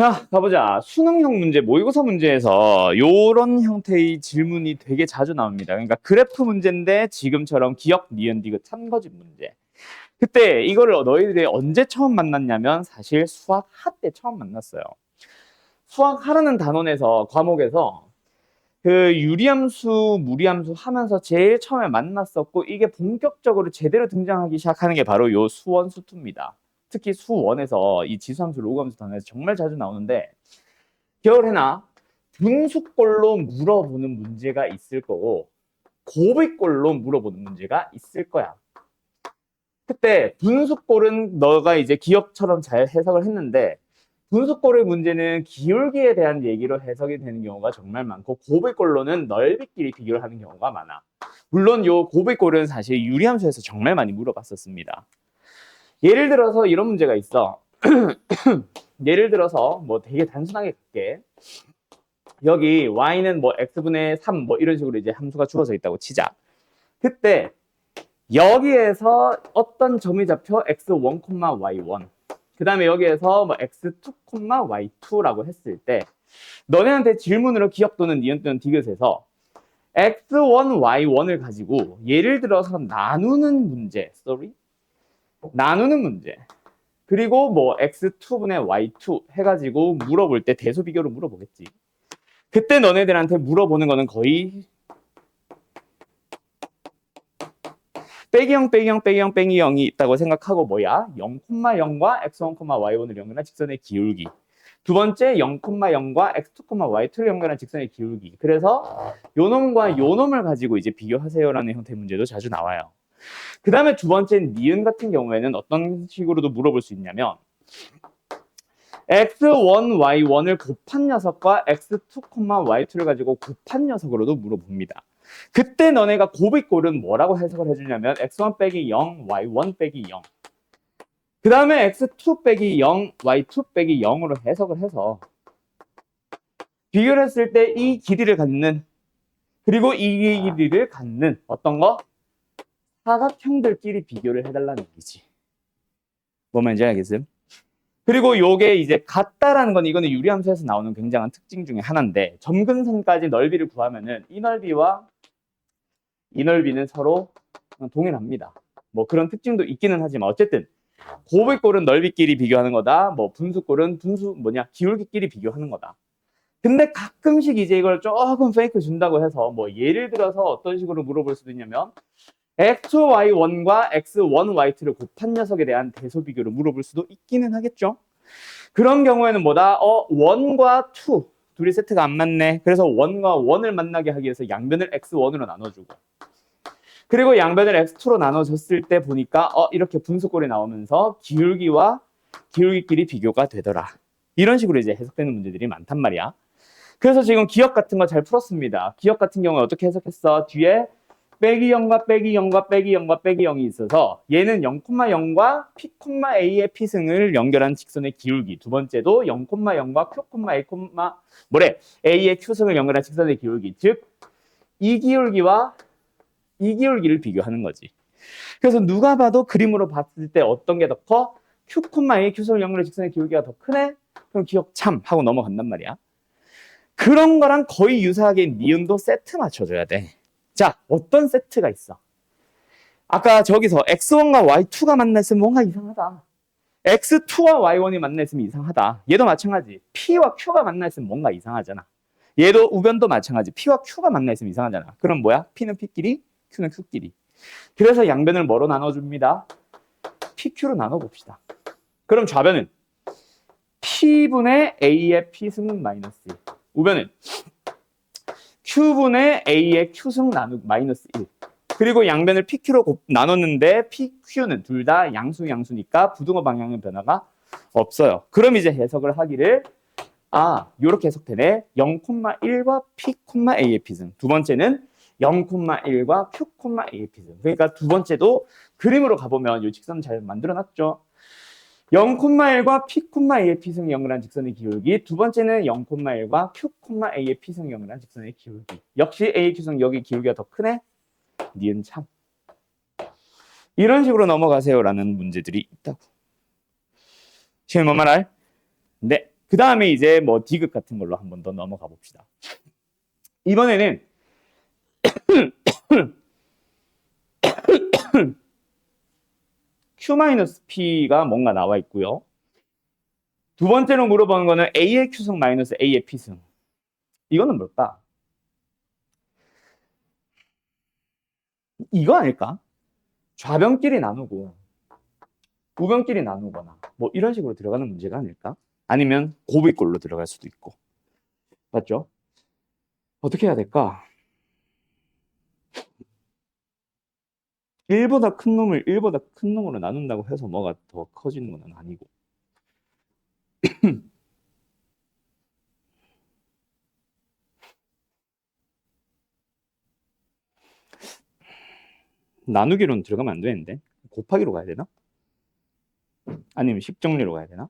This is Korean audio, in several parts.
자, 가보자. 수능형 문제, 모의고사 문제에서 요런 형태의 질문이 되게 자주 나옵니다. 그러니까 그래프 문제인데 지금처럼 기억, 니은, 디귿, 참거짓 문제. 그때 이거를 너희들이 언제 처음 만났냐면 사실 수학 하 때 처음 만났어요. 수학 하라는 단원에서 과목에서 그 유리함수, 무리함수 하면서 제일 처음에 만났었고 이게 본격적으로 제대로 등장하기 시작하는 게 바로 요 수원, 수투입니다. 특히 수원에서 이 지수함수, 로그함수 단원에서 정말 자주 나오는데 겨울에나 분수꼴로 물어보는 문제가 있을 거고 곱이꼴로 물어보는 문제가 있을 거야. 그때 분수꼴은 너가 이제 기억처럼 잘 해석을 했는데 분수꼴의 문제는 기울기에 대한 얘기로 해석이 되는 경우가 정말 많고 곱이꼴로는 넓이끼리 비교를 하는 경우가 많아. 물론 요 곱이꼴은 사실 유리함수에서 정말 많이 물어봤었습니다. 예를 들어서 이런 문제가 있어. 예를 들어서 뭐 되게 단순하게 갈게. 여기 y는 뭐 x분의 3 뭐 이런 식으로 이제 함수가 주어져 있다고 치자. 그때 여기에서 어떤 점이 잡혀 x1, y1 그 다음에 여기에서 뭐 x2, y2라고 했을 때 너네한테 질문으로 기억 또는 니은 또는 디귿에서 x1, y1을 가지고 예를 들어서 나누는 문제, 나누는 문제 그리고 뭐 x2분의 y2 해가지고 물어볼 때 대소 비교로 물어보겠지. 그때 너네들한테 물어보는 거는 거의 빼기 0, 빼기 0, 빼기 0, 빼기 0이 있다고 생각하고 뭐야? 0,0과 x1, y1을 연결한 직선의 기울기. 두 번째 0,0과 x2, y2를 연결한 직선의 기울기. 그래서 요 놈과 요 놈을 가지고 이제 비교하세요라는 형태의 문제도 자주 나와요. 그 다음에 두 번째 니은 같은 경우에는 어떤 식으로도 물어볼 수 있냐면 x1, y1을 곱한 녀석과 x2, y2를 가지고 곱한 녀석으로도 물어봅니다. 그때 너네가 곱이꼴은 뭐라고 해석을 해주냐면 x1 빼기 0, y1 빼기 0. 그 다음에 x2 빼기 0, y2 빼기 0으로 해석을 해서 비교를 했을 때 이 길이를 갖는 그리고 이 길이를 갖는 어떤 거? 사각형들끼리 비교를 해달라는 얘기지. 뭔 말인지 알겠음? 그리고 요게 이제 같다라는 건 이거는 유리함수에서 나오는 굉장한 특징 중에 하나인데 점근선까지 넓이를 구하면은 이 넓이와 이 넓이는 서로 동일합니다. 뭐 그런 특징도 있기는 하지만 어쨌든 곱이꼴은 넓이끼리 비교하는 거다. 뭐 분수꼴은 기울기끼리 비교하는 거다. 근데 가끔씩 이제 이걸 조금 페이크 준다고 해서 뭐 예를 들어서 어떤 식으로 물어볼 수도 있냐면 x2y1과 x1y2를 곱한 녀석에 대한 대소 비교를 물어볼 수도 있기는 하겠죠. 그런 경우에는 뭐다? 1과 2 둘이 세트가 안 맞네. 그래서 1과 1을 만나게 하기 위해서 양변을 x1으로 나눠주고 그리고 양변을 x2로 나눠줬을 때 보니까 이렇게 분수꼴이 나오면서 기울기와 기울기끼리 비교가 되더라. 이런 식으로 이제 해석되는 문제들이 많단 말이야. 그래서 지금 기억 같은 거 잘 풀었습니다. 기억 같은 경우에 어떻게 해석했어? 뒤에 빼기 0과 빼기 0과 빼기 0과 빼기 0이 있어서 얘는 0,0과 p, a의 p승을 연결한 직선의 기울기. 두 번째도 0,0과 q, a의 q승을 연결한 직선의 기울기. 즉, 이 기울기와 이 기울기를 비교하는 거지. 그래서 누가 봐도 그림으로 봤을 때 어떤 게 더 커? q, a q승을 연결한 직선의 기울기가 더 크네? 그럼 기억 참 하고 넘어간단 말이야. 그런 거랑 거의 유사하게 니은도 세트 맞춰줘야 돼. 자, 어떤 세트가 있어? 아까 저기서 x1과 y2가 만났으면 뭔가 이상하다. x2와 y1이 만났으면 이상하다. 얘도 마찬가지. p와 q가 만났으면 뭔가 이상하잖아. 얘도 우변도 마찬가지. p와 q가 만났으면 이상하잖아. 그럼 뭐야? p는 p끼리, q는 q끼리. 그래서 양변을 뭐로 나눠줍니다? pq로 나눠봅시다. 그럼 좌변은 p분의 a의 p승 마이너스 1. 우변은 q분의 a의 q승 마이너스 1. 그리고 양변을 PQ로 나눴는데 PQ는 둘 다 양수니까 부등호 방향의 변화가 없어요. 그럼 이제 해석을 하기를 요렇게 해석되네. 0,1과 P, A의 P승. 두 번째는 0,1과 Q, A의 P승. 그러니까 두 번째도 그림으로 가보면 이 직선 잘 만들어놨죠. 0,1과 P, A의 P승이 연결한 직선의 기울기. 두 번째는 0,1과 Q, A의 P승이 연결한 직선의 기울기. 역시 A의 Q승 여기 기울기가 더 크네. 니은 참. 이런 식으로 넘어가세요라는 문제들이 있다고. 지금 뭔 말 알? 네. 그 다음에 이제 뭐 디귿 같은 걸로 한 번 더 넘어가 봅시다. 이번에는 Q-P가 뭔가 나와 있고요. 두 번째로 물어보는 거는 A의 Q승 마이너스 A의 P승. 이거는 뭘까? 이거 아닐까? 좌변끼리 나누고 우변끼리 나누거나 뭐 이런 식으로 들어가는 문제가 아닐까? 아니면 곱이꼴로 들어갈 수도 있고. 맞죠? 어떻게 해야 될까? 1보다 큰 놈을 1보다 큰 놈으로 나눈다고 해서 뭐가 더 커지는 건 아니고. 나누기로는 들어가면 안 되는데 곱하기로 가야 되나? 아니면 식정리로 가야 되나?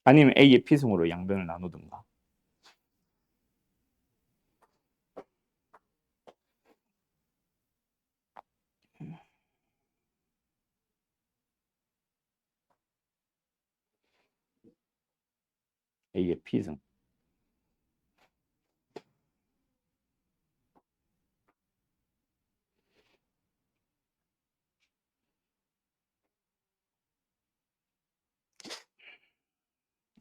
아니면 A의 P승으로 양변을 나누든가. A의 P승.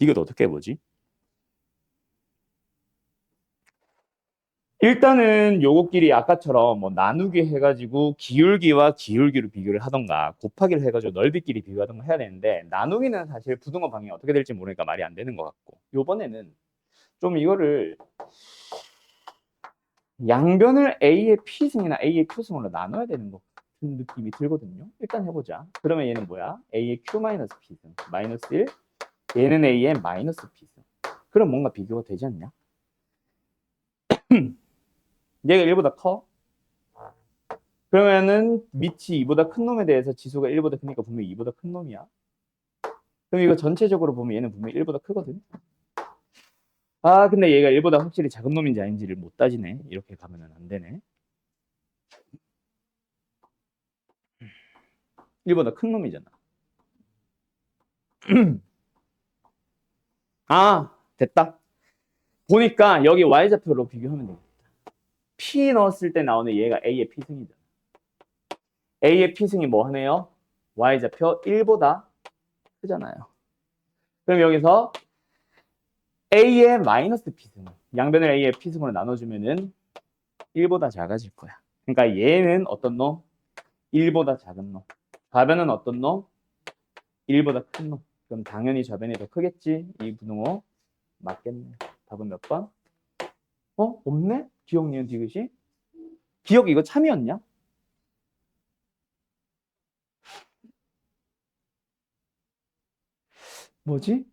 이것도 어떻게 해보지? 일단은 요거끼리 아까처럼 뭐 나누기 해가지고 기울기와 기울기로 비교를 하던가 곱하기를 해가지고 넓이끼리 비교하던가 해야 되는데 나누기는 사실 부등호 방향이 어떻게 될지 모르니까 말이 안 되는 것 같고 요번에는 좀 이거를 양변을 A의 P승이나 A의 Q승으로 나눠야 되는 것 같은 느낌이 들거든요. 일단 해보자. 그러면 얘는 뭐야? A의 Q-P승 마이너스 1 얘는 A의 마이너스 P승. 그럼 뭔가 비교가 되지 않냐? 얘가 1보다 커? 그러면은 밑이 2보다 큰 놈에 대해서 지수가 1보다 크니까 분명히 2보다 큰 놈이야. 그럼 이거 전체적으로 보면 얘는 분명히 1보다 크거든. 아 근데 얘가 1보다 확실히 작은 놈인지 아닌지를 못 따지네. 이렇게 가면은 안 되네. 1보다 큰 놈이잖아. 아 됐다. 보니까 여기 y좌표로 비교하면 되겠다. P 넣었을 때 나오는 얘가 A의 P승이잖아. A의 P승이 뭐 하네요? y좌표 1보다 크잖아요. 그럼 여기서 A의 마이너스 P승, 양변을 A의 P승으로 나눠주면은 1보다 작아질 거야. 그러니까 얘는 어떤 놈? 1보다 작은 놈. 좌변은 어떤 놈? 1보다 큰 놈. 그럼 당연히 좌변이 더 크겠지? 이 부등호 맞겠네. 답은 몇 번? 없네? 기억, 니은, 디귿이? 기억 이거 참이었냐? 뭐지?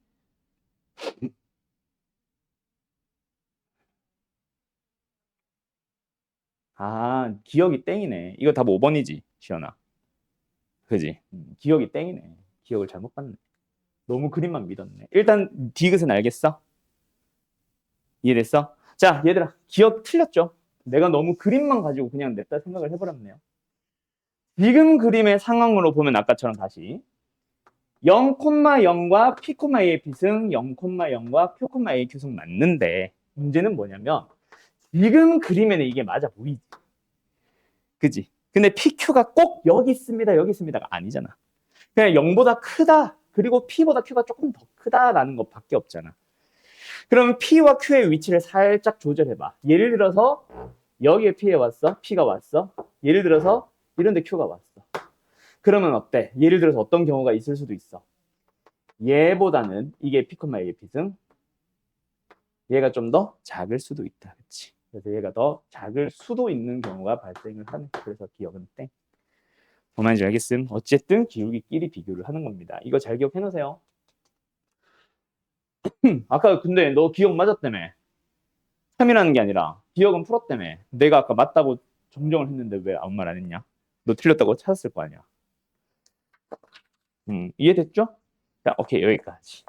아, 기억이 땡이네. 이거 답 5번이지, 시연아. 그지? 기억이 땡이네. 기억을 잘못 봤네. 너무 그림만 믿었네. 일단 디귿은 알겠어? 이해됐어? 자, 얘들아, 기억 틀렸죠? 내가 너무 그림만 가지고 그냥 냈다 생각을 해버렸네요. 지금 그림의 상황으로 보면 아까처럼 다시 0,0과 P,A의 P승, 0,0과 Q,A의 Q승 맞는데 문제는 뭐냐면 지금 그림에는 이게 맞아 보이지. 그지? 근데 PQ가 꼭 여기 있습니다, 여기 있습니다가 아니잖아. 그냥 0보다 크다, 그리고 P보다 Q가 조금 더 크다라는 것밖에 없잖아. 그럼 P와 Q의 위치를 살짝 조절해봐. 예를 들어서 여기에 P가 왔어, P가 왔어. 예를 들어서 이런 데 Q가 왔어. 그러면 어때? 예를 들어서 어떤 경우가 있을 수도 있어. 얘보다는 이게 P,A의 P승, 얘가 좀 더 작을 수도 있다. 그치? 그래서 얘가 더 작을 수도 있는 경우가 발생을 하네. 그래서 기억은 땡. 뭔 말인지 알겠음? 어쨌든 기울기끼리 비교를 하는 겁니다. 이거 잘 기억해 놓으세요. 아까 근데 너 기억 맞았다며. 3이라는 게 아니라 기억은 풀었다며. 내가 아까 맞다고 정정을 했는데 왜 아무 말 안 했냐? 너 틀렸다고 찾았을 거 아니야. 이해됐죠? 자, 오케이, 여기까지.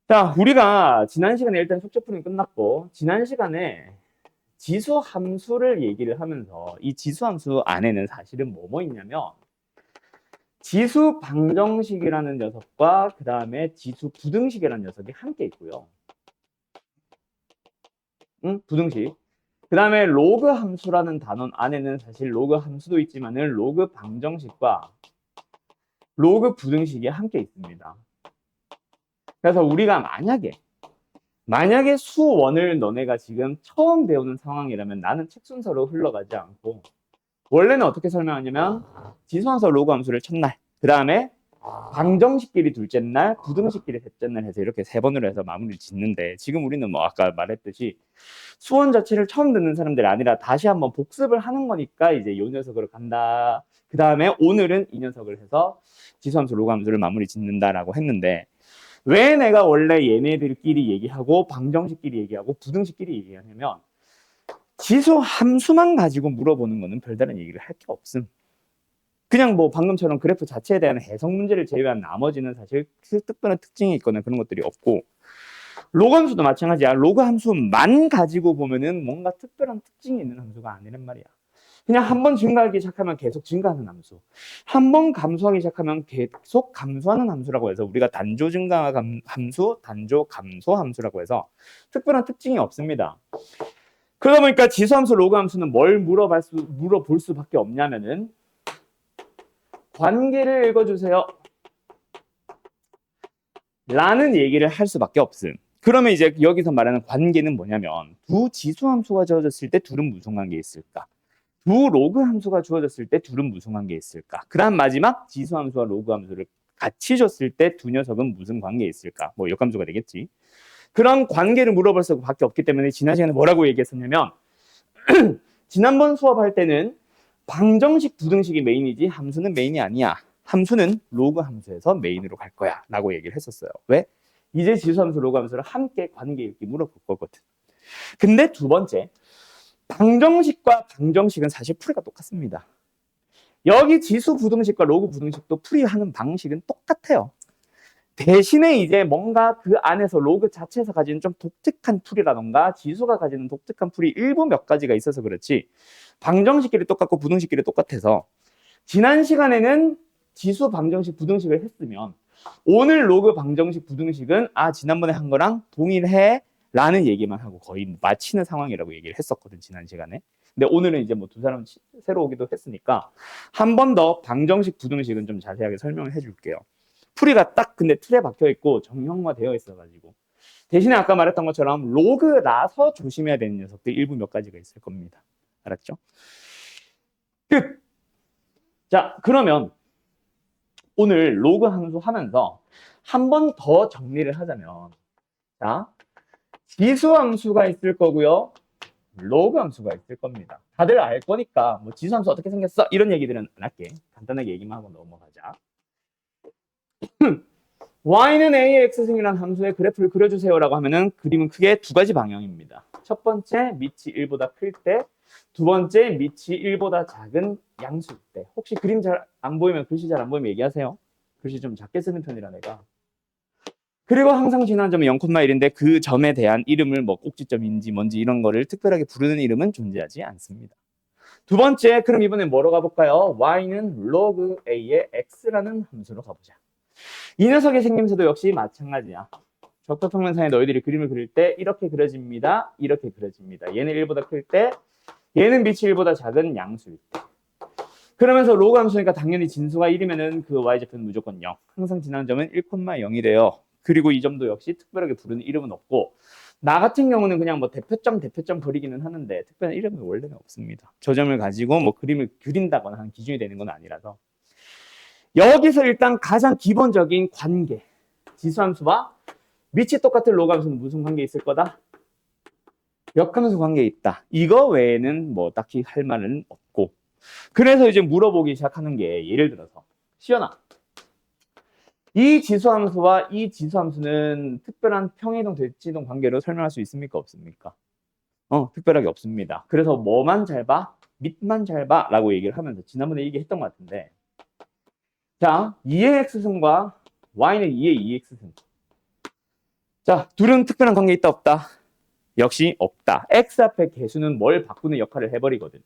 자, 우리가 지난 시간에 일단 숙제 풀이 끝났고, 지난 시간에 지수 함수를 얘기를 하면서 이 지수 함수 안에는 사실은 뭐뭐 있냐면 지수 방정식이라는 녀석과 그 다음에 지수 부등식이라는 녀석이 함께 있고요. 부등식. 그 다음에 로그 함수라는 단원 안에는 사실 로그 함수도 있지만은 로그 방정식과 로그 부등식이 함께 있습니다. 그래서 우리가 만약에 수원을 너네가 지금 처음 배우는 상황이라면 나는 책 순서로 흘러가지 않고 원래는 어떻게 설명하냐면 지수함수 로그 함수를 첫날, 그 다음에 방정식끼리 둘째 날, 부등식끼리 셋째 날 해서 이렇게 세 번으로 해서 마무리를 짓는데 지금 우리는 뭐 아까 말했듯이 수원 자체를 처음 듣는 사람들이 아니라 다시 한번 복습을 하는 거니까 이제 이 녀석으로 간다. 그 다음에 오늘은 이 녀석을 해서 지수함수 로그 함수를 마무리 짓는다라고 했는데 왜 내가 원래 얘네들끼리 얘기하고 방정식끼리 얘기하고 부등식끼리 얘기하냐면 지수 함수만 가지고 물어보는 거는 별다른 얘기를 할 게 없음. 그냥 뭐 방금처럼 그래프 자체에 대한 해석 문제를 제외한 나머지는 사실 특별한 특징이 있거나 그런 것들이 없고 로그 함수도 마찬가지야. 로그 함수만 가지고 보면은 뭔가 특별한 특징이 있는 함수가 아니란 말이야. 그냥 한 번 증가하기 시작하면 계속 증가하는 함수. 한 번 감소하기 시작하면 계속 감소하는 함수라고 해서 우리가 단조 증가 함수, 단조 감소 함수라고 해서 특별한 특징이 없습니다. 그러다 보니까 지수함수, 로그 함수는 뭘 물어볼 수밖에 없냐면은 관계를 읽어주세요. 라는 얘기를 할 수밖에 없음. 그러면 이제 여기서 말하는 관계는 뭐냐면 두 지수함수가 주어졌을 때 둘은 무슨 관계에 있을까? 두 로그 함수가 주어졌을 때 둘은 무슨 관계에 있을까? 그 다음 마지막 지수함수와 로그 함수를 같이 줬을 때 두 녀석은 무슨 관계에 있을까? 뭐 역함수가 되겠지. 그런 관계를 물어볼 수밖에 없기 때문에 지난 시간에 뭐라고 얘기했었냐면 지난번 수업할 때는 방정식, 부등식이 메인이지 함수는 메인이 아니야. 함수는 로그 함수에서 메인으로 갈 거야 라고 얘기를 했었어요. 왜? 이제 지수함수, 로그 함수를 함께 관계 읽기 물어볼 거거든. 근데 두 번째, 방정식과 방정식은 사실 풀이가 똑같습니다. 여기 지수 부등식과 로그 부등식도 풀이하는 방식은 똑같아요. 대신에 이제 뭔가 그 안에서 로그 자체에서 가지는 좀 독특한 풀이라던가 지수가 가지는 독특한 풀이 일부 몇 가지가 있어서 그렇지 방정식끼리 똑같고 부등식끼리 똑같아서 지난 시간에는 지수 방정식 부등식을 했으면 오늘 로그 방정식 부등식은 지난번에 한 거랑 동일해 라는 얘기만 하고 거의 마치는 상황이라고 얘기를 했었거든 지난 시간에. 근데 오늘은 이제 뭐 두 사람 새로 오기도 했으니까 한 번 더 방정식 부등식은 좀 자세하게 설명을 해줄게요. 풀이가 딱 근데 틀에 박혀 있고 정형화되어 있어가지고 대신에 아까 말했던 것처럼 로그라서 조심해야 되는 녀석들 일부 몇 가지가 있을 겁니다. 알았죠? 끝! 자, 그러면 오늘 로그 함수 하면서 한 번 더 정리를 하자면 자, 지수 함수가 있을 거고요. 로그 함수가 있을 겁니다. 다들 알 거니까 뭐 지수 함수 어떻게 생겼어? 이런 얘기들은 안 할게. 간단하게 얘기만 하고 넘어가자. y는 a의 x승이라는 함수의 그래프를 그려주세요라고 하면은 그림은 크게 두 가지 방향입니다. 첫 번째, 밑이 1보다 클 때, 두 번째, 밑이 1보다 작은 양수일 때. 혹시 그림 잘 안 보이면 글씨 잘 안 보이면 얘기하세요. 글씨 좀 작게 쓰는 편이라 내가. 그리고 항상 지난 점은 0,1인데 그 점에 대한 이름을 뭐 꼭지점인지 뭔지 이런 거를 특별하게 부르는 이름은 존재하지 않습니다. 두 번째, 그럼 이번엔 뭐로 가볼까요? y는 log a의 x라는 함수로 가보자. 이 녀석의 생김새도 역시 마찬가지야. 적도평면상에 너희들이 그림을 그릴 때 이렇게 그려집니다. 이렇게 그려집니다. 얘는 1보다 클 때, 얘는 밑이 1보다 작은 양수일 때. 그러면서 로그 함수니까 당연히 진수가 1이면은 그 y좌표는 무조건 0. 항상 지나는 점은 1,0이래요. 그리고 이 점도 역시 특별하게 부르는 이름은 없고 나 같은 경우는 그냥 뭐 대표점 버리기는 하는데 특별한 이름은 원래는 없습니다. 저 점을 가지고 뭐 그림을 그린다거나 하는 기준이 되는 건 아니라서 여기서 일단 가장 기본적인 관계 지수함수와 밑이 똑같은 로그 함수는 무슨 관계에 있을 거다? 역함수 관계에 있다. 이거 외에는 뭐 딱히 할 말은 없고 그래서 이제 물어보기 시작하는 게 예를 들어서 시연아 이 지수함수와 이 지수함수는 특별한 평이동 대칭이동 관계로 설명할 수 있습니까? 없습니까? 특별하게 없습니다. 그래서 뭐만 잘 봐? 밑만 잘 봐 라고 얘기를 하면서 지난번에 얘기했던 것 같은데 자, 2의 x승과 y는 2의 2x승 자, 둘은 특별한 관계 있다 없다? 역시 없다. x 앞에 개수는 뭘 바꾸는 역할을 해버리거든.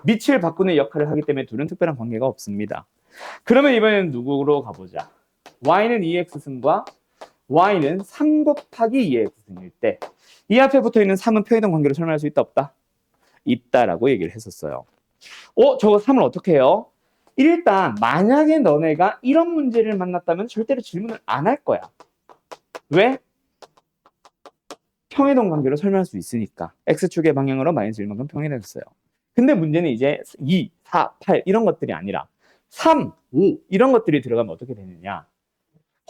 밑을 바꾸는 역할을 하기 때문에 둘은 특별한 관계가 없습니다. 그러면 이번에는 누구로 가보자. y는 2x승과 y는 3 곱하기 2x승일 때 이 앞에 붙어있는 3은 평행이동 관계로 설명할 수 있다 없다? 있다라고 얘기를 했었어요. 저거 3을 어떻게 해요? 일단 만약에 너네가 이런 문제를 만났다면 절대로 질문을 안 할 거야. 왜? 평행이동 관계로 설명할 수 있으니까. x축의 방향으로 마이너스 1만큼 평행했어요. 근데 문제는 이제 2, 4, 8 이런 것들이 아니라 3, 5 이런 것들이 들어가면 어떻게 되느냐.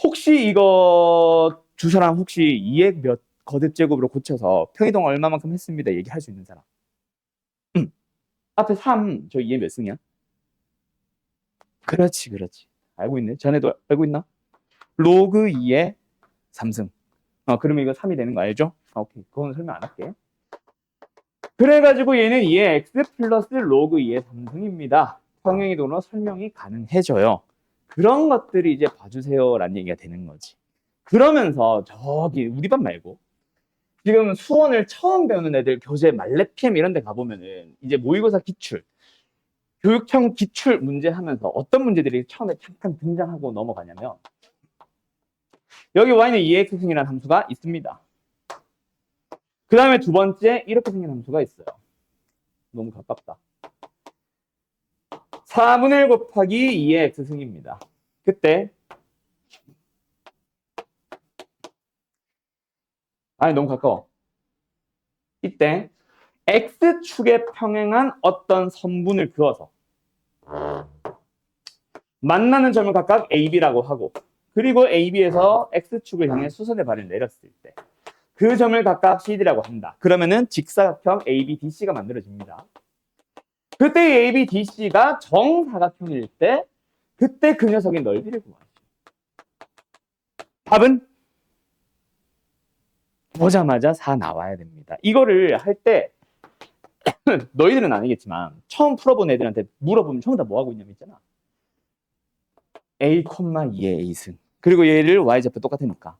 혹시 이거 두 사람 혹시 2의 몇 거듭제곱으로 고쳐서 평이동 얼마만큼 했습니다 얘기할 수 있는 사람. 앞에 3, 저 2의 몇 승이야? 그렇지. 알고 있네. 전에도 알고 있나? 로그 2의 3승. 그러면 이거 3이 되는 거 알죠? 오케이. 그건 설명 안 할게. 그래가지고 얘는 2의 x 플러스 로그 2의 3승입니다. 평행이동으로 설명이 가능해져요. 그런 것들이 이제 봐주세요라는 얘기가 되는 거지. 그러면서 저기 우리 반 말고 지금 수원을 처음 배우는 애들 교재 말레 PM 이런 데 가보면은 이제 모의고사 기출, 교육청 기출 문제 하면서 어떤 문제들이 처음에 잠깐 등장하고 넘어가냐면 여기 y는 2x승이라는 함수가 있습니다. 그 다음에 두 번째 이렇게 생긴 함수가 있어요. 너무 가깝다. 4분의 1 곱하기 2의 x승입니다. 그때 아니 너무 가까워. 이때 x축에 평행한 어떤 선분을 그어서 만나는 점을 각각 AB라고 하고 그리고 AB에서 x축을 향해 수선의 발을 내렸을 때 그 점을 각각 CD라고 한다. 그러면은 직사각형 ABDC가 만들어집니다. 그때 ABDC가 정사각형일 때 그때 그 녀석의 넓이를 구하죠. 답은 보자마자 4 나와야 됩니다. 이거를 할 때 너희들은 아니겠지만 처음 풀어본 애들한테 물어보면 처음 다 뭐하고 있냐면 있잖아. A, 2의 A승. 그리고 얘를 Y좌표 똑같으니까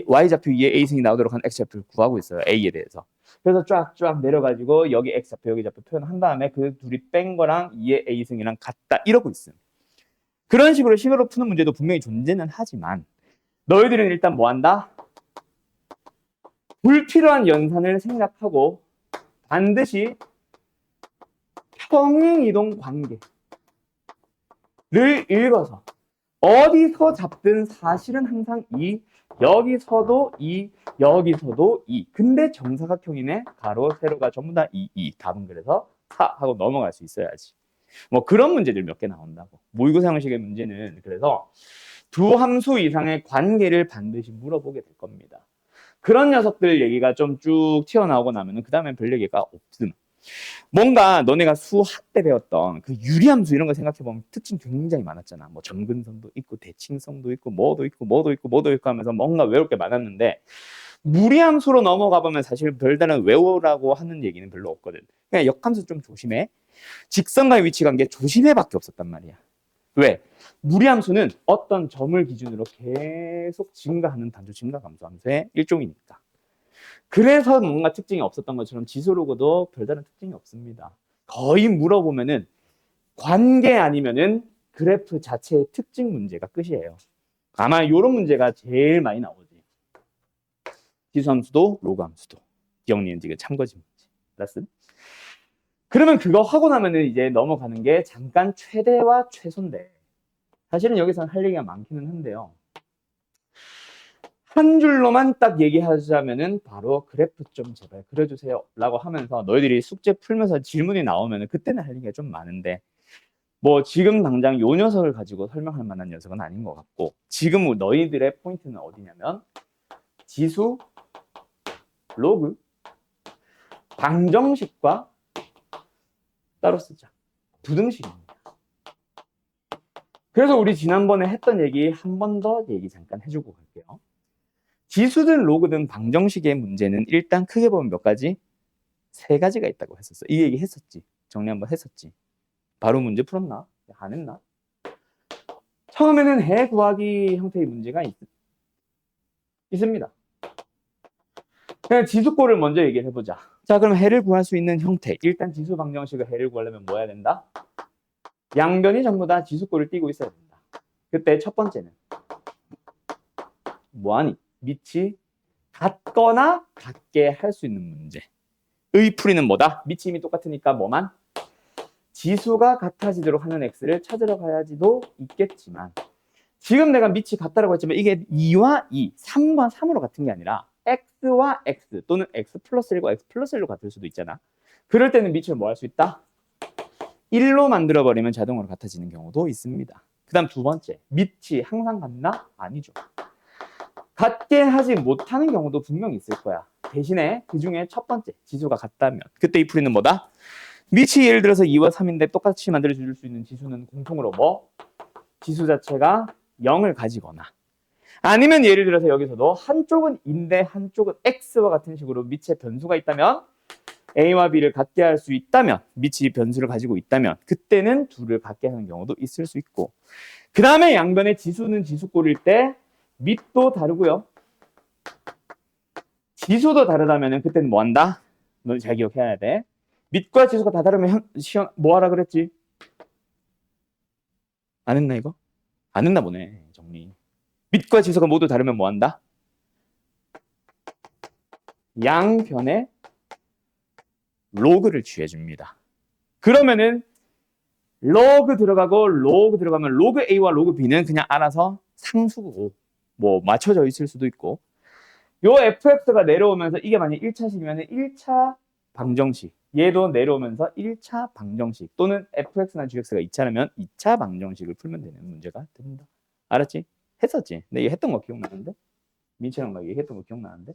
Y좌표 2의 A승이 나오도록 한 X좌표를 구하고 있어요. A에 대해서. 그래서 쫙쫙 내려가지고 여기 X좌표 여기 좌표 표현한 다음에 그 둘이 뺀 거랑 2의 A승이랑 같다 이러고 있음. 그런 식으로 식으로 푸는 문제도 분명히 존재는 하지만 너희들은 일단 뭐 한다? 불필요한 연산을 생략하고 반드시 평행이동 관계를 읽어서 어디서 잡든 사실은 항상 2, 여기서도 2, 여기서도 2. 근데 정사각형이네. 가로, 세로가 전부 다 2. 답은 그래서 4 하고 넘어갈 수 있어야지. 뭐 그런 문제들 몇 개 나온다고. 모의고사 형식의 문제는 그래서 두 함수 이상의 관계를 반드시 물어보게 될 겁니다. 그런 녀석들 얘기가 좀 쭉 튀어나오고 나면은 그 다음엔 별 얘기가 없음. 뭔가 너네가 수학 때 배웠던 그 유리함수 이런 거 생각해보면 특징 굉장히 많았잖아. 뭐 점근성도 있고 대칭성도 있고 뭐도 있고 하면서 뭔가 외울 게 많았는데 무리함수로 넘어가 보면 사실 별다른 외우라고 하는 얘기는 별로 없거든. 그냥 역함수 좀 조심해. 직선과의 위치 관계 조심해밖에 없었단 말이야. 왜? 무리함수는 어떤 점을 기준으로 계속 증가하는 단수 증가 감소함수의 일종이니까. 그래서 뭔가 특징이 없었던 것처럼 지수로고도 별다른 특징이 없습니다. 거의 물어보면은 관계 아니면은 그래프 자체의 특징 문제가 끝이에요. 아마 이런 문제가 제일 많이 나오지. 지수함수도 로그함수도. 기억니은 지금 참고지 문제. 알았음? 그러면 그거 하고 나면은 이제 넘어가는 게 잠깐 최대와 최소인데 사실은 여기서는 할 얘기가 많기는 한데요. 한 줄로만 딱 얘기하자면은 바로 그래프 좀 제발 그려주세요 라고 하면서 너희들이 숙제 풀면서 질문이 나오면은 그때는 할 얘기가 좀 많은데 뭐 지금 당장 요 녀석을 가지고 설명할 만한 녀석은 아닌 것 같고 지금 너희들의 포인트는 어디냐면 지수, 로그, 방정식과 따로 쓰자. 부등식입니다. 그래서 우리 지난번에 했던 얘기 한 번 더 얘기 잠깐 해주고 갈게요. 지수든 로그든 방정식의 문제는 일단 크게 보면 몇 가지? 3가지가 있다고 했었어. 이 얘기 했었지. 정리 한번 했었지. 바로 문제 풀었나? 안 했나? 처음에는 해 구하기 형태의 문제가 있습니다. 그냥 지수꼴을 먼저 얘기를 해보자. 자, 그럼 해를 구할 수 있는 형태. 일단 지수 방정식을 해를 구하려면 뭐 해야 된다? 양변이 전부 다 지수꼴을 띠고 있어야 된다. 그때 첫 번째는 뭐하니? 밑이 같거나 같게 할 수 있는 문제. 의 풀이는 뭐다? 밑이 이미 똑같으니까 뭐만? 지수가 같아지도록 하는 x를 찾으러 가야지도 있겠지만 지금 내가 밑이 같다라고 했지만 이게 2와 2, 3과 3으로 같은 게 아니라 x와 x 또는 x 플러스 1과 x 플러스 1로 같을 수도 있잖아. 그럴 때는 밑을 뭐 할 수 있다? 1로 만들어버리면 자동으로 같아지는 경우도 있습니다. 그 다음 두 번째, 밑이 항상 같나? 아니죠. 같게 하지 못하는 경우도 분명히 있을 거야. 대신에 그 중에 첫 번째, 지수가 같다면 그때 이 풀이는 뭐다? 밑이 예를 들어서 2와 3인데 똑같이 만들어줄 수 있는 지수는 공통으로 뭐? 지수 자체가 0을 가지거나 아니면 예를 들어서 여기서도 한쪽은 인데 한쪽은 x와 같은 식으로 밑에 변수가 있다면 a와 b를 같게 할 수 있다면 밑이 변수를 가지고 있다면 그때는 둘을 같게 하는 경우도 있을 수 있고 그 다음에 양변의 지수는 지수꼴일 때 밑도 다르고요. 지수도 다르다면 그때는 뭐 한다? 너 잘 기억해야 돼. 밑과 지수가 다 다르면 시험 뭐 하라 그랬지? 안 했나 이거? 안 했나 보네. 정리. 밑과 지수가 모두 다르면 뭐 한다? 양변에 로그를 취해줍니다. 그러면은 로그 들어가고 로그 들어가면 로그 A와 로그 B는 그냥 알아서 상수고 뭐 맞춰져 있을 수도 있고 요 fx가 내려오면서 이게 만약 1차식이면 1차 방정식 얘도 내려오면서 1차 방정식 또는 fx나 gx가 2차라면 2차 방정식을 풀면 되는 문제가 됩니다. 알았지? 했었지? 근데 이거 했던 거 기억나는데? 민채랑 막 얘기했던 거 기억나는데?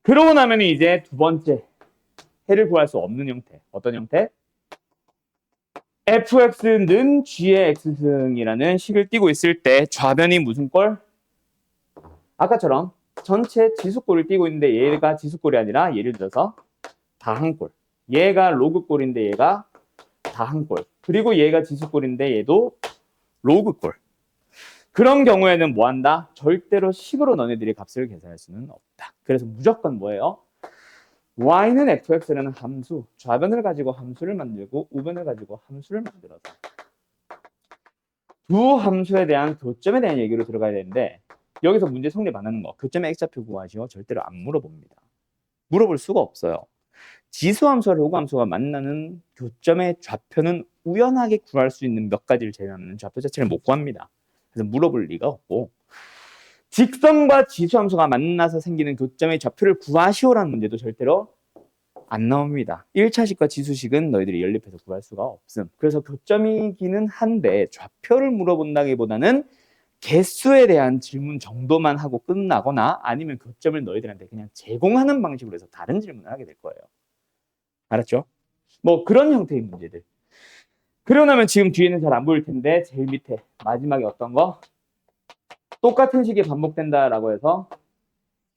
그러고 나면 이제 두 번째 해를 구할 수 없는 형태 어떤 형태? fx는 g의 x승이라는 식을 띄고 있을 때 좌변이 무슨 꼴? 아까처럼 전체 지수꼴을 띄고 있는데 얘가 지수꼴이 아니라 예를 들어서 다항꼴 얘가 로그꼴인데 얘가 다항꼴 그리고 얘가 지수꼴인데 얘도 로그꼴 그런 경우에는 뭐 한다? 절대로 10으로 너네들이 값을 계산할 수는 없다. 그래서 무조건 뭐예요? y는 fx라는 함수, 좌변을 가지고 함수를 만들고 우변을 가지고 함수를 만들어서 두 함수에 대한 교점에 대한 얘기로 들어가야 되는데 여기서 문제 성립 안 하는 거 교점의 x좌표 구하시오 절대로 안 물어봅니다. 물어볼 수가 없어요. 지수함수와 로그함수가 만나는 교점의 좌표는 우연하게 구할 수 있는 몇 가지를 제외하면 좌표 자체를 못 구합니다. 그래서 물어볼 리가 없고 직선과 지수함수가 만나서 생기는 교점의 좌표를 구하시오라는 문제도 절대로 안 나옵니다. 1차식과 지수식은 너희들이 연립해서 구할 수가 없음. 그래서 교점이기는 한데 좌표를 물어본다기보다는 개수에 대한 질문 정도만 하고 끝나거나 아니면 교점을 너희들한테 그냥 제공하는 방식으로 해서 다른 질문을 하게 될 거예요. 알았죠? 뭐 그런 형태의 문제들. 그러고 나면 지금 뒤에는 잘 안 보일 텐데 제일 밑에 마지막에 어떤 거? 똑같은 식이 반복된다라고 해서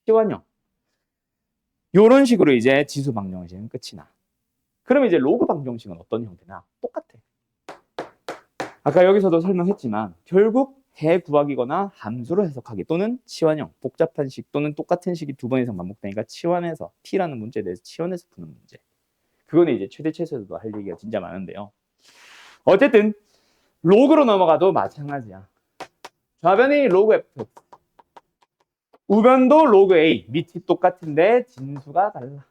시원형. 이런 식으로 이제 지수 방정식은 끝이 나. 그럼 이제 로그 방정식은 어떤 형태나? 똑같아. 아까 여기서도 설명했지만 결국 해 구하기거나 함수로 해석하기 또는 치환형, 복잡한 식 또는 똑같은 식이 두 번 이상 반복되니까 치환해서 t라는 문제에 대해서 치환해서 푸는 문제. 그거는 이제 최대 최소도 할 얘기가 진짜 많은데요. 어쨌든 로그로 넘어가도 마찬가지야. 좌변이 로그 f, 우변도 로그 a, 밑이 똑같은데 진수가 달라.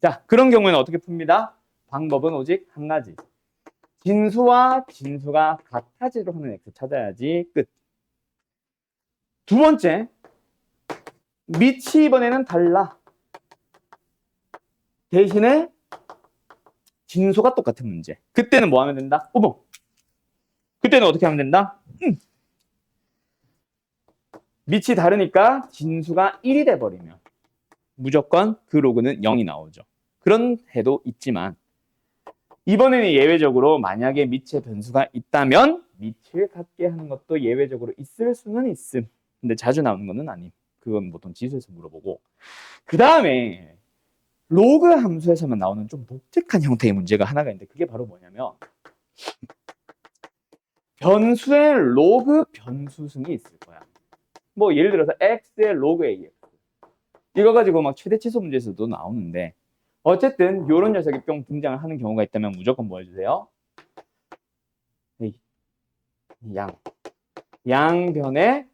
자, 그런 경우에는 어떻게 풉니다? 방법은 오직 한 가지. 진수와 진수가 같아지도록 하는 x 찾아야지 끝. 두 번째, 밑이 이번에는 달라. 대신에 진수가 똑같은 문제. 그때는 뭐 하면 된다? 어머. 그때는 어떻게 하면 된다? 밑이 다르니까 진수가 1이 돼버리면 무조건 그 로그는 0이 나오죠. 그런 해도 있지만 이번에는 예외적으로 만약에 밑에 변수가 있다면 밑을 갖게 하는 것도 예외적으로 있을 수는 있음. 근데 자주 나오는 거는 아님. 그건 보통 지수에서 물어보고 그 다음에 로그 함수에서만 나오는 좀 독특한 형태의 문제가 하나가 있는데 그게 바로 뭐냐면 변수의 로그 변수승이 있을 거야. 뭐 예를 들어서 x의 로그 ax 이거 가지고 막 최대 최소 문제에서도 나오는데 어쨌든 요런 녀석이 뿅 등장을 하는 경우가 있다면 무조건 뭐 해주세요? 양변에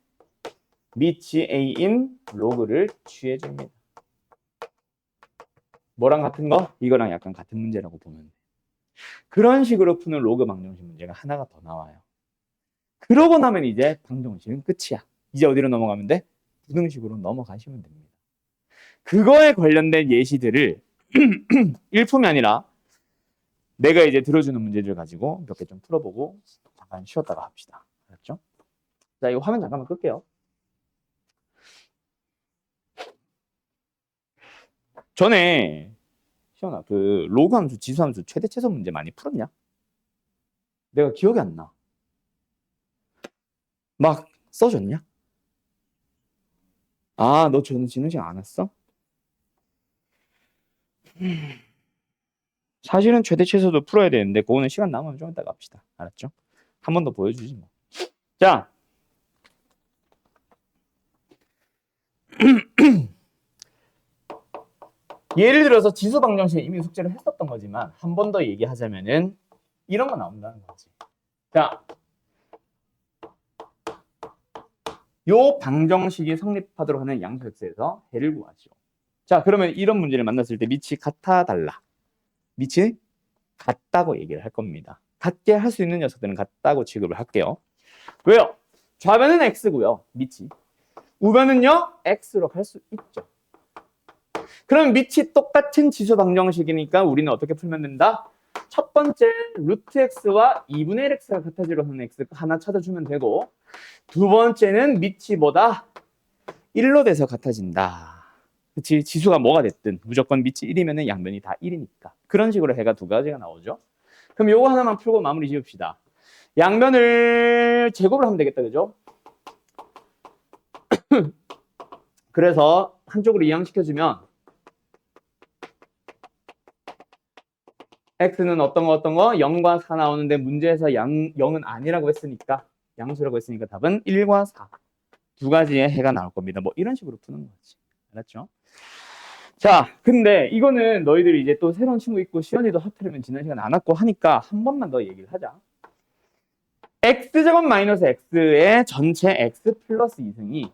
미치 A인 로그를 취해줍니다. 뭐랑 같은 거? 이거랑 약간 같은 문제라고 보면 돼. 그런 식으로 푸는 로그 방정식 문제가 하나가 더 나와요. 그러고 나면 이제 방정식은 끝이야. 이제 어디로 넘어가면 돼? 부등식으로 넘어가시면 됩니다. 그거에 관련된 예시들을 1품이 아니라 내가 이제 들어주는 문제들 가지고 몇 개 좀 풀어보고 잠깐 쉬었다가 합시다. 알았죠? 자, 이거 화면 잠깐만 끌게요. 전에 시원아, 그 로그 함수, 지수 함수 최대 최소 문제 많이 풀었냐? 내가 기억이 안 나. 막 써줬냐? 아, 너 저는 지는 시간 안 왔어? 사실은 최대 최소도 풀어야 되는데 그거는 시간 남으면 좀 이따가 합시다. 알았죠? 한 번 더 보여주지 뭐. 자, 예를 들어서 지수 방정식 이미 숙제를 했었던 거지만 한 번 더 얘기하자면은 이런 거 나온다는 거지. 자, 요 방정식이 성립하도록 하는 양수 x에서 해를 구하죠. 자, 그러면 이런 문제를 만났을 때 밑이 같아 달라. 밑이 같다고 얘기를 할 겁니다. 같게 할 수 있는 녀석들은 같다고 취급을 할게요. 왜요? 좌변은 x고요. 밑이. 우변은요, x로 갈 수 있죠. 그럼 밑이 똑같은 지수 방정식이니까 우리는 어떻게 풀면 된다? 첫 번째 루트 x와 2분의 1 x가 같아지로 하는 x 하나 찾아주면 되고, 두 번째는 밑이 뭐다? 1로 돼서 같아진다. 그치? 지수가 뭐가 됐든 무조건 밑이 1이면 양변이 다 1이니까. 그런 식으로 해가 두 가지가 나오죠. 그럼 요거 하나만 풀고 마무리 지읍시다. 양변을 제곱을 하면 되겠다. 그죠? 그래서 한쪽으로 이항시켜주면 x는 어떤 거 0과 4 나오는데 문제에서 0은 아니라고 했으니까 양수라고 했으니까 답은 1과 4 두 가지의 해가 나올 겁니다. 뭐 이런 식으로 푸는 거지. 알았죠? 자, 근데 이거는 너희들이 이제 또 새로운 친구 있고 시연이도 하필이면 지난 시간 안 왔고 하니까 한 번만 더 얘기를 하자. x제곱 마이너스 x의 전체 x 플러스 2승이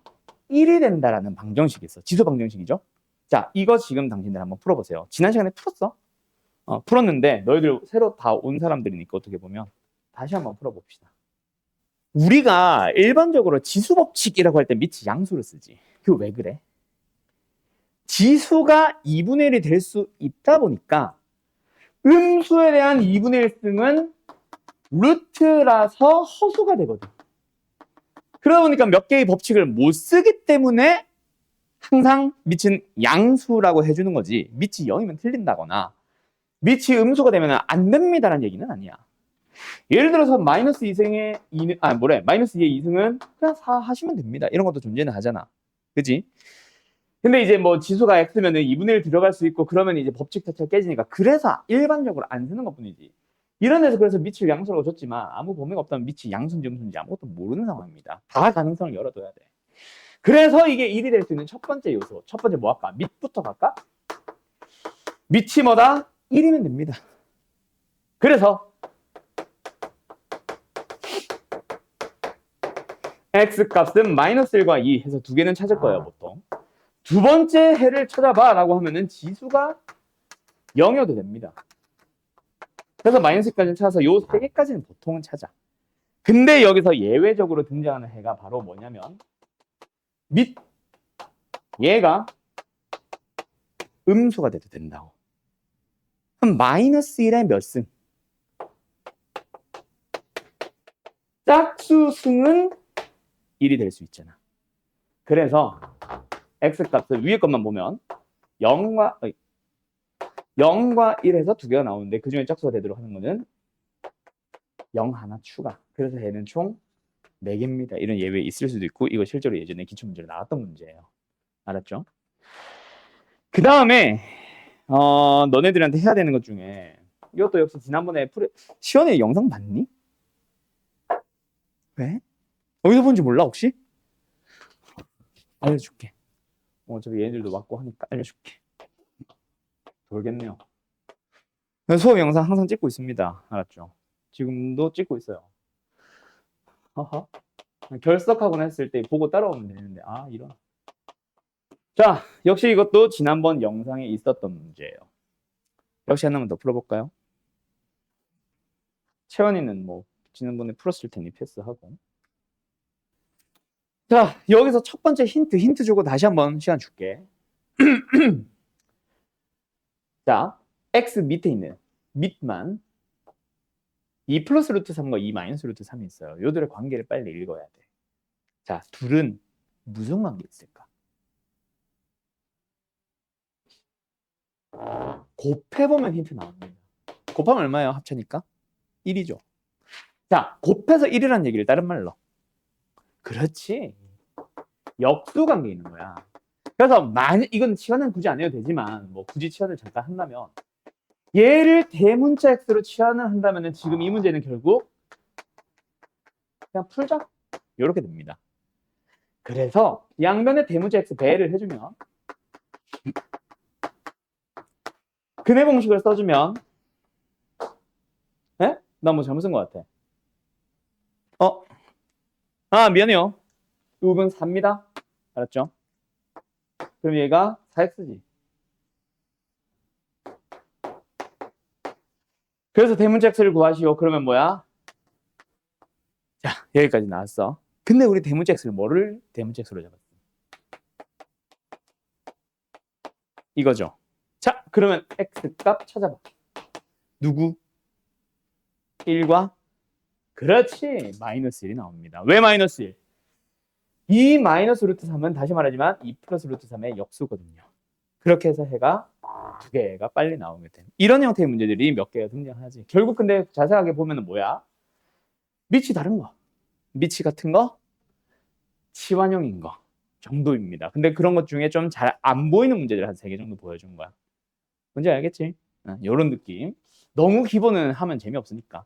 1이 된다라는 방정식이 있어. 지수 방정식이죠. 자, 이거 지금 당신들 한번 풀어보세요. 지난 시간에 풀었어? 풀었는데 너희들 새로 다 온 사람들이니까 어떻게 보면 다시 한번 풀어봅시다. 우리가 일반적으로 지수 법칙이라고 할 때 밑이 양수를 쓰지. 그거 왜 그래? 지수가 2분의 1이 될 수 있다 보니까 음수에 대한 2분의 1승은 루트라서 허수가 되거든. 그러다 보니까 몇 개의 법칙을 못 쓰기 때문에 항상 밑은 양수라고 해주는 거지. 밑이 0이면 틀린다거나 밑이 음수가 되면 안 됩니다라는 얘기는 아니야. 예를 들어서 마이너스 2승의 마이너스 2의 2승은 그냥 4 하시면 됩니다. 이런 것도 존재는 하잖아. 그지? 근데 이제 뭐 지수가 x면은 2분의 1 들어갈 수 있고 그러면 이제 법칙 자체가 깨지니까 그래서 일반적으로 안 쓰는 것 뿐이지. 이런 데서 그래서 밑을 양수라고 줬지만 아무 범위가 없다면 밑이 양수인지 음수인지 아무것도 모르는 상황입니다. 다 가능성을 열어둬야 돼. 그래서 이게 1이 될 수 있는 첫 번째 요소. 첫 번째 뭐 할까? 밑부터 갈까? 밑이 뭐다? 1이면 됩니다. 그래서 x 값은 마이너스 1과 2 해서 두 개는 찾을 거예요, 보통. 두 번째 해를 찾아봐 라고 하면은 지수가 0이어도 됩니다. 그래서 마이너스까지 찾아서 요 세 개까지는 보통은 찾아. 근데 여기서 예외적으로 등장하는 해가 바로 뭐냐면 밑 얘가 음수가 돼도 된다고. 그럼 마이너스 1의 몇 승? 짝수승은 1이 될 수 있잖아. 그래서 x값을 위에 것만 보면 0과 1에서 두 개가 나오는데 그 중에 짝수가 되도록 하는 거는 0 하나 추가. 그래서 얘는 총 4개입니다. 이런 예외 있을 수도 있고 이거 실제로 예전에 기출문제로 나왔던 문제예요. 알았죠? 그 다음에 너네들한테 해야 되는 것 중에 이것도 역시 지난번에 시연의 영상 봤니? 왜? 어디서 본지 몰라 혹시? 알려줄게. 어차피 얘네들도 맞고 하니까 알려줄게. 돌겠네요. 수업 영상 항상 찍고 있습니다. 알았죠? 지금도 찍고 있어요. 하하. 결석하거나 했을 때 보고 따라오면 되는데 이런. 자, 역시 이것도 지난번 영상에 있었던 문제예요. 역시 하나만 더 풀어볼까요? 채원이는 뭐 지난번에 풀었을 테니 패스하고. 자, 여기서 첫 번째 힌트 주고 다시 한번 시간 줄게. 자, x 밑에 있는 밑만 2 플러스 루트 3과 2 마이너스 루트 3이 있어요. 요들의 관계를 빨리 읽어야 돼. 자, 둘은 무슨 관계 있을까? 곱해보면 힌트 나옵니다. 곱하면 얼마예요? 합쳐니까? 1이죠. 자, 곱해서 1이라는 얘기를 다른 말로. 그렇지. 역수관계 있는 거야. 그래서 이건 치환은 굳이 안 해도 되지만 뭐 굳이 치환을 잠깐 한다면 얘를 대문자 x로 치환을 한다면 지금 이 문제는 결국 그냥 풀자. 이렇게 됩니다. 그래서 양변에 대문자 x 배를 해주면 근해 공식을 써주면 에? 나 뭐 잘못 쓴 것 같아. 미안해요. 요건 4입니다. 알았죠? 그럼 얘가 4x지. 그래서 대문자 x를 구하시오. 그러면 뭐야? 자, 여기까지 나왔어. 근데 우리 대문자 x를 뭐를 대문자 x로 잡았어? 이거죠. 자, 그러면 x 값 찾아봐. 누구? 1과 그렇지. 마이너스 1이 나옵니다. 왜 마이너스 1? 이 마이너스 루트 3은 다시 말하지만 2 플러스 루트 3의 역수거든요. 그렇게 해서 해가 두 개가 빨리 나오게 됩니다. 이런 형태의 문제들이 몇 개가 등장하지. 결국 근데 자세하게 보면 뭐야? 밑이 다른 거. 밑이 같은 거, 치환형인 거 정도입니다. 근데 그런 것 중에 좀 잘 안 보이는 문제들 한 3개 정도 보여준 거야. 뭔지 알겠지? 이런 느낌. 너무 기본은 하면 재미없으니까.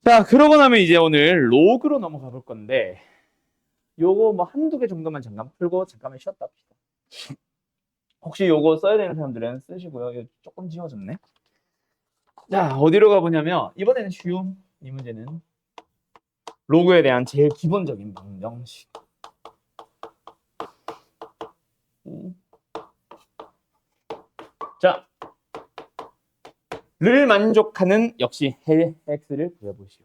자, 그러고 나면 이제 오늘 로그로 넘어가 볼 건데 요거 뭐 한두 개 정도만 잠깐 풀고 잠깐만 쉬었다 합시다. 혹시 요거 써야 되는 사람들은 쓰시고요. 이거 조금 지워졌네. 자, 어디로 가보냐면 이번에는 쉬운 이 문제는 로그에 대한 제일 기본적인 명식. 자, 를 만족하는 역시 해 x를 구해보시오.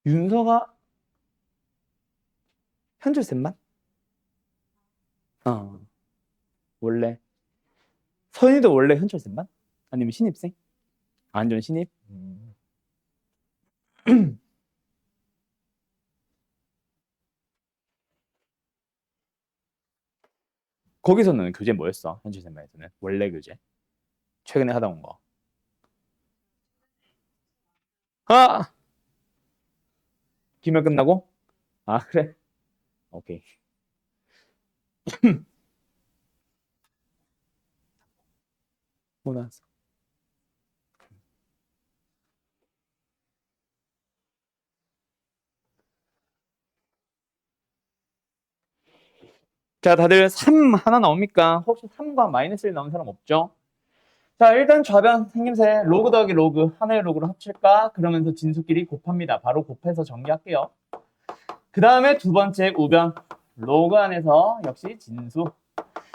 윤서가 현줄셈만? 원래 선이도 원래 현철쌤만? 아니면 신입생? 완전 신입? 거기서는 교재 뭐였어? 현실생만에서는 원래 교재 최근에 하다 온 거. 기말 끝나고? 그래? 오케이. 뭐 나왔어? 자, 다들 3 하나 나옵니까? 혹시 3과 마이너스 1 나온 사람 없죠? 자, 일단 좌변 생김새 로그 더하기 로그 하나의 로그로 합칠까? 그러면서 진수끼리 곱합니다. 바로 곱해서 정리할게요. 그 다음에 두 번째 우변 로그 안에서 역시 진수.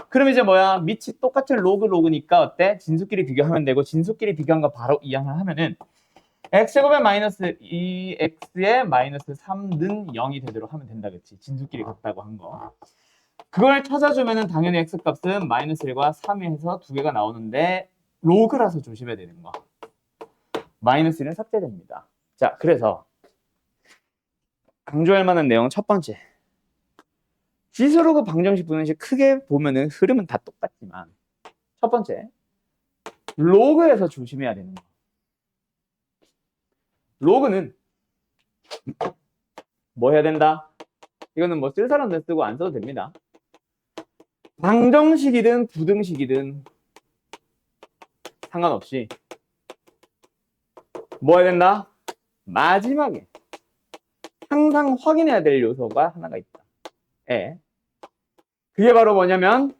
그럼 이제 뭐야? 밑이 똑같은 로그니까 어때? 진수끼리 비교하면 되고 진수끼리 비교한 거 바로 이항을 하면은 x제곱에 마이너스 2x에 마이너스 3는 0이 되도록 하면 된다. 그치? 진수끼리 같다고 한 거. 그걸 찾아주면은 당연히 x값은 마이너스 1과 3이 해서 두 개가 나오는데 로그라서 조심해야 되는 거. 마이너스 1은 삭제됩니다. 자, 그래서 강조할 만한 내용 첫 번째. 지수로그 방정식 분식 크게 보면은 흐름은 다 똑같지만 첫 번째 로그에서 조심해야 되는 거. 로그는 뭐 해야 된다? 이거는 뭐 쓸 사람들 쓰고 안 써도 됩니다. 방정식이든 부등식이든 상관없이 뭐 해야 된다? 마지막에 항상 확인해야 될 요소가 하나가 있다. 에. 그게 바로 뭐냐면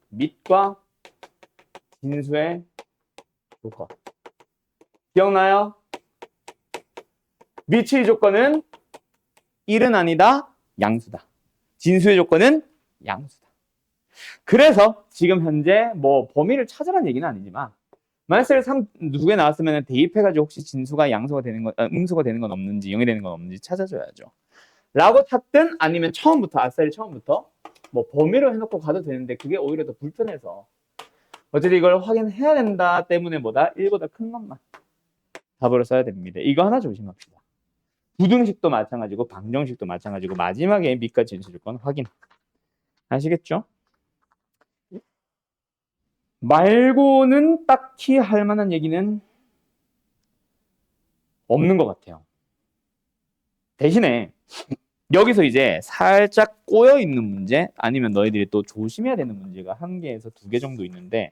밑과 진수의 조건. 기억나요? 밑의 조건은 1은 아니다, 양수다. 진수의 조건은 양수다. 그래서 지금 현재 뭐 범위를 찾으라는 얘기는 아니지만 만약에 3 두 개 나왔으면 대입해가지고 혹시 진수가 양수가 되는 건, 음수가 되는 건 없는지 0이 되는 건 없는지 찾아줘야죠. 라고 찾든 아니면 처음부터 아싸리 처음부터 뭐 범위로 해놓고 가도 되는데 그게 오히려 더 불편해서 어쨌든 이걸 확인해야 된다 때문에 뭐다? 1보다 큰 것만 답으로 써야 됩니다. 이거 하나 조심합시다. 부등식도 마찬가지고 방정식도 마찬가지고 마지막에 밑과 진수 조건 확인. 아시겠죠? 말고는 딱히 할 만한 얘기는 없는 것 같아요. 대신에 여기서 이제 살짝 꼬여 있는 문제 아니면 너희들이 또 조심해야 되는 문제가 1개에서 2개 정도 있는데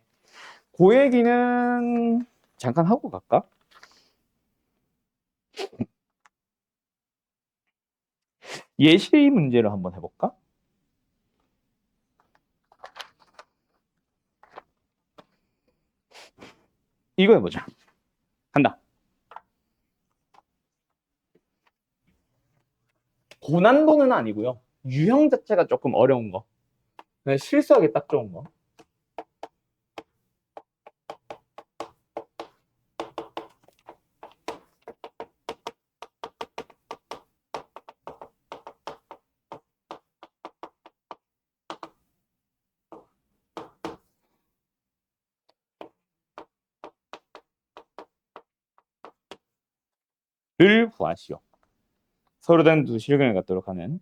그 얘기는 잠깐 하고 갈까? 예시 문제로 한번 해볼까? 이거 해보자. 간다. 고난도는 아니고요. 유형 자체가 조금 어려운 거. 실수하기 딱 좋은 거. 를 구하시오. 서로 다른 두 실근을 갖도록 하는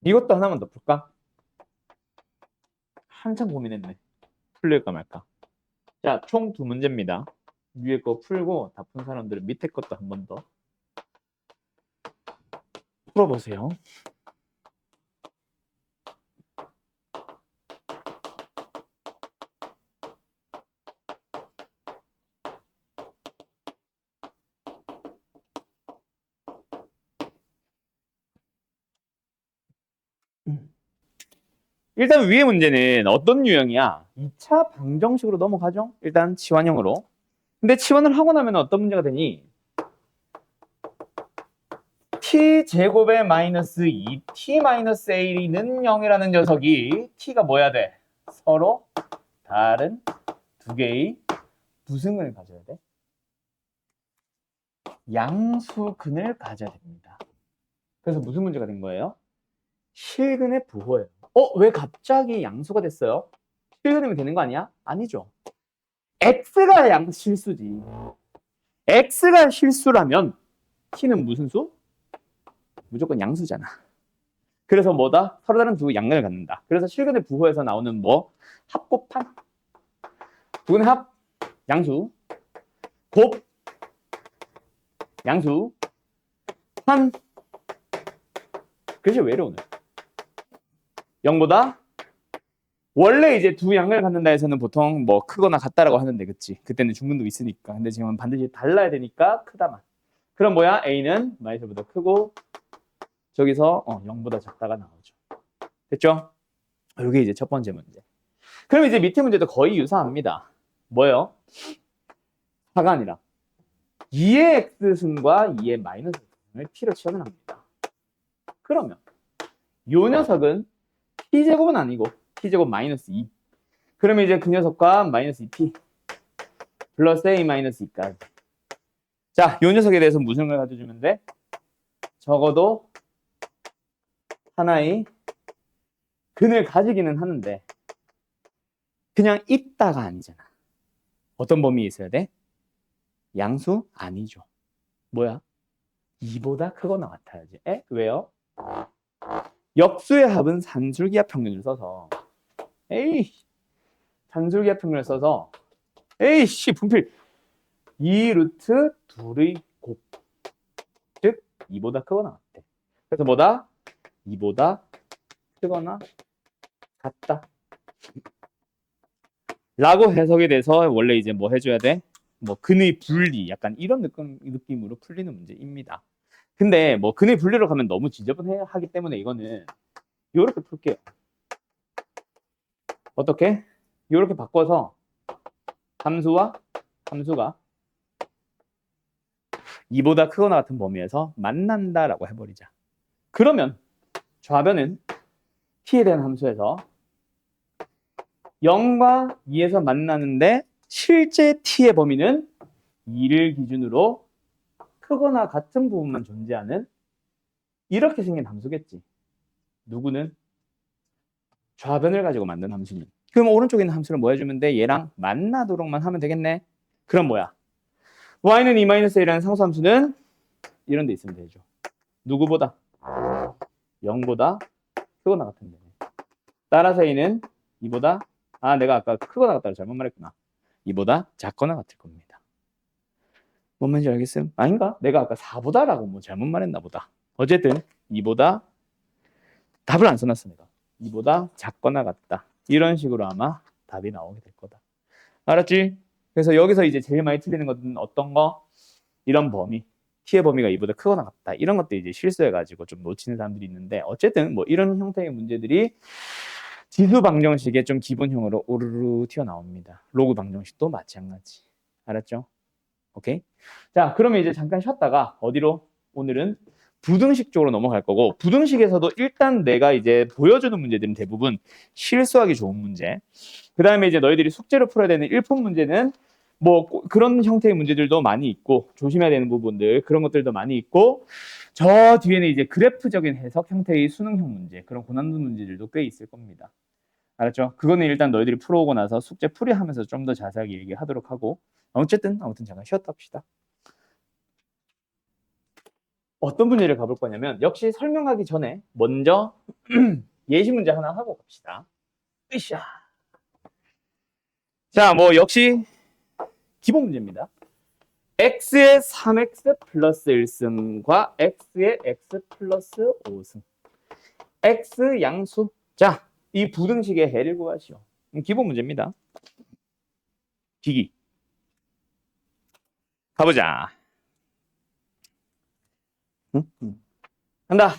이것도 하나만 더 풀까? 한참 고민했네. 풀릴까 말까. 자, 총 2문제입니다. 위에 거 풀고 다 푼 사람들은 밑에 것도 한 번 더 풀어보세요. 일단 위에 문제는 어떤 유형이야? 2차 방정식으로 넘어가죠. 일단 치환형으로. 근데 치환을 하고 나면 어떤 문제가 되니? t제곱에 마이너스 2t 마이너스 a는 0이라는 녀석이 t가 뭐야 돼? 서로 다른 두 개의 무슨 근을 가져야 돼? 양수근을 가져야 됩니다. 그래서 무슨 문제가 된 거예요? 실근의 부호예요. 왜 갑자기 양수가 됐어요? 실근이면 되는 거 아니야? 아니죠. x가 실수지. x가 실수라면 t는 무슨 수? 무조건 양수잖아. 그래서 뭐다? 서로 다른 두 양근을 갖는다. 그래서 실근의 부호에서 나오는 뭐? 합곱한? 두근의 합, 양수. 곱, 양수. 한. 그래서 왜 이래 오늘? 0보다 원래 이제 두 양을 갖는다 해서는 보통 뭐 크거나 같다라고 하는데, 그치? 그때는 중근도 있으니까. 근데 지금은 반드시 달라야 되니까 크다만. 그럼 뭐야? a는 마이너스보다 크고 저기서 0보다 작다가 나오죠. 됐죠? 이게 이제 첫 번째 문제. 그럼 이제 밑에 문제도 거의 유사합니다. 뭐예요? 4가 아니라 2의 x승과 2의 마이너스 x승을 t로 치환을 합니다. 그러면 이 녀석은 t제곱은 아니고 t제곱 마이너스 2. 그러면 이제 그 녀석과 마이너스 2t 플러스 a 마이너스 2까지. 자, 이 녀석에 대해서 무슨 걸 가져주면 돼? 적어도 하나의 근을 가지기는 하는데 그냥 있다가 아니잖아. 어떤 범위에 있어야 돼? 양수? 아니죠. 뭐야? 2보다 크거나 같아야지. 왜요? 역수의 합은 산술기하 평균을 써서 산술기하 평균을 써서 분필 2 루트 2의 곱, 즉 2보다 크거나 같대. 그래서 뭐다? 2보다 크거나 같다 라고 해석이 돼서 원래 이제 뭐 해줘야 돼? 뭐 근의 분리 약간 이런 느낌으로 풀리는 문제입니다. 근데 뭐 근의 분리로 가면 너무 지저분하기 때문에 이거는 이렇게 풀게요. 어떻게? 이렇게 바꿔서 함수가 2보다 크거나 같은 범위에서 만난다라고 해버리자. 그러면 좌변은 t에 대한 함수에서 0과 2에서 만나는데 실제 t의 범위는 2를 기준으로 크거나 같은 부분만 존재하는 이렇게 생긴 함수겠지. 누구는? 좌변을 가지고 만든 함수는. 그럼 오른쪽에 있는 함수를 뭐 해주면 돼? 얘랑 만나도록만 하면 되겠네. 그럼 뭐야? y는 2-a라는 상수함수는 이런 데 있으면 되죠. 누구보다? 0보다 크거나 같은 데네. 따라서 a는 2보다 내가 아까 크거나 같다고 잘못 말했구나. 2보다 작거나 같을 겁니다. 뭔 말인지 알겠어요? 아닌가? 내가 아까 4보다라고 뭐 잘못 말했나 보다. 어쨌든 2보다 답을 안 써놨습니다. 2보다 작거나 같다. 이런 식으로 아마 답이 나오게 될 거다. 알았지? 그래서 여기서 이제 제일 많이 틀리는 것은 어떤 거? 이런 범위. t의 범위가 2보다 크거나 같다. 이런 것도 이제 실수해가지고 좀 놓치는 사람들이 있는데 어쨌든 뭐 이런 형태의 문제들이 지수 방정식의 좀 기본형으로 오르르 튀어나옵니다. 로그 방정식도 마찬가지. 알았죠? 오케이? 자, 그러면 이제 잠깐 쉬었다가 어디로? 오늘은 부등식 쪽으로 넘어갈 거고 부등식에서도 일단 내가 이제 보여주는 문제들은 대부분 실수하기 좋은 문제. 그 다음에 이제 너희들이 숙제로 풀어야 되는 일품 문제는 뭐 그런 형태의 문제들도 많이 있고 조심해야 되는 부분들 그런 것들도 많이 있고 저 뒤에는 이제 그래프적인 해석 형태의 수능형 문제 그런 고난도 문제들도 꽤 있을 겁니다. 알았죠? 그거는 일단 너희들이 풀어오고 나서 숙제 풀이하면서 좀 더 자세하게 얘기하도록 하고 아무튼 잠깐 쉬었다 합시다. 어떤 문제를 가볼 거냐면 역시 설명하기 전에 먼저 예시 문제 하나 하고 갑시다. 으쌰. 자, 뭐 역시 기본 문제입니다. x의 3x 플러스 1승과 x의 x 플러스 5승. x 양수. 자, 이 부등식의 해를 구하시오. 기본 문제입니다. 기기. 가보자. 간다.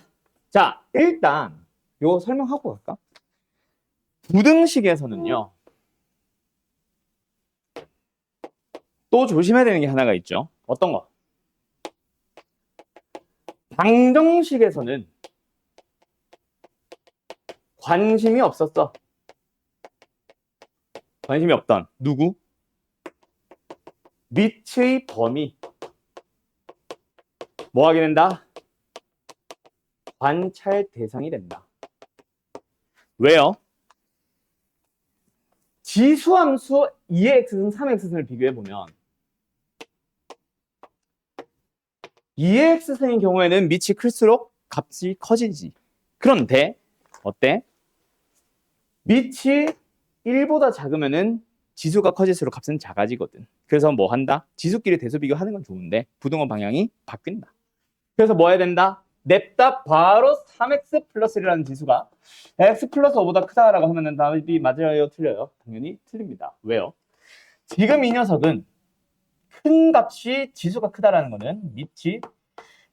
자, 일단 요거 설명하고 갈까? 부등식에서는요. 또 조심해야 되는 게 하나가 있죠. 어떤 거? 방정식에서는 관심이 없었어. 관심이 없던 누구? 미츠의 범위. 뭐 하게 된다? 관찰 대상이 된다. 왜요? 지수함수 2x승, 3x승을 비교해보면 2x승인 경우에는 밑이 클수록 값이 커지지. 그런데 어때? 밑이 1보다 작으면은 지수가 커질수록 값은 작아지거든. 그래서 뭐 한다? 지수끼리 대수 비교하는 건 좋은데 부등호 방향이 바뀐다. 그래서 뭐 해야 된다? 냅다 바로 3x 플러스 1이라는 지수가 x 플러스 5보다 크다라고 하면은 답이 맞아요? 틀려요? 당연히 틀립니다. 왜요? 지금 이 녀석은 큰 값이 지수가 크다라는 거는 밑이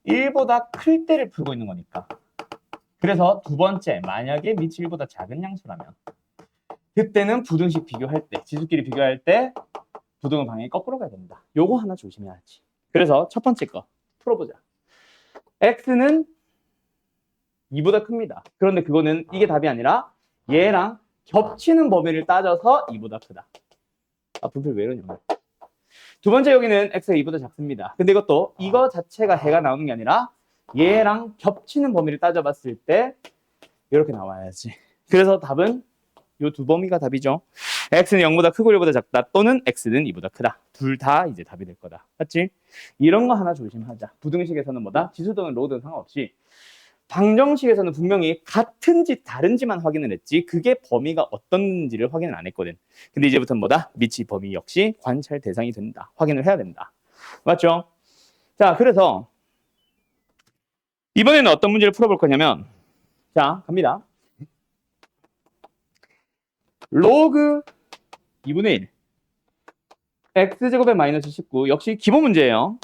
1보다 클 때를 풀고 있는 거니까. 그래서 두 번째, 만약에 밑이 1보다 작은 양수라면 그때는 부등식 비교할 때, 지수끼리 비교할 때 부등호 방향이 거꾸로 가야 된다. 요거 하나 조심해야지. 그래서 첫 번째 거 풀어보자. x는 2보다 큽니다. 그런데 그거는 이게 답이 아니라 얘랑 겹치는 범위를 따져서 2보다 크다. 아, 분필 왜 이러냐. 두 번째 여기는 x가 2보다 작습니다. 근데 이것도 이거 자체가 해가 나오는 게 아니라 얘랑 겹치는 범위를 따져봤을 때 이렇게 나와야지. 그래서 답은 요 두 범위가 답이죠. x는 0보다 크고 1보다 작다 또는 x는 2보다 크다. 둘 다 이제 답이 될 거다. 맞지? 이런 거 하나 조심하자. 부등식에서는 뭐다? 지수등은 로드는 상관없이 방정식에서는 분명히 같은지 다른지만 확인을 했지 그게 범위가 어떤지를 확인을 안 했거든. 근데 이제부터는 뭐다? 밑이 범위 역시 관찰 대상이 된다. 확인을 해야 된다. 맞죠? 자, 그래서 이번에는 어떤 문제를 풀어볼 거냐면 자, 갑니다. 로그 2분의 1 x제곱에 마이너스 19 역시 기본 문제예요.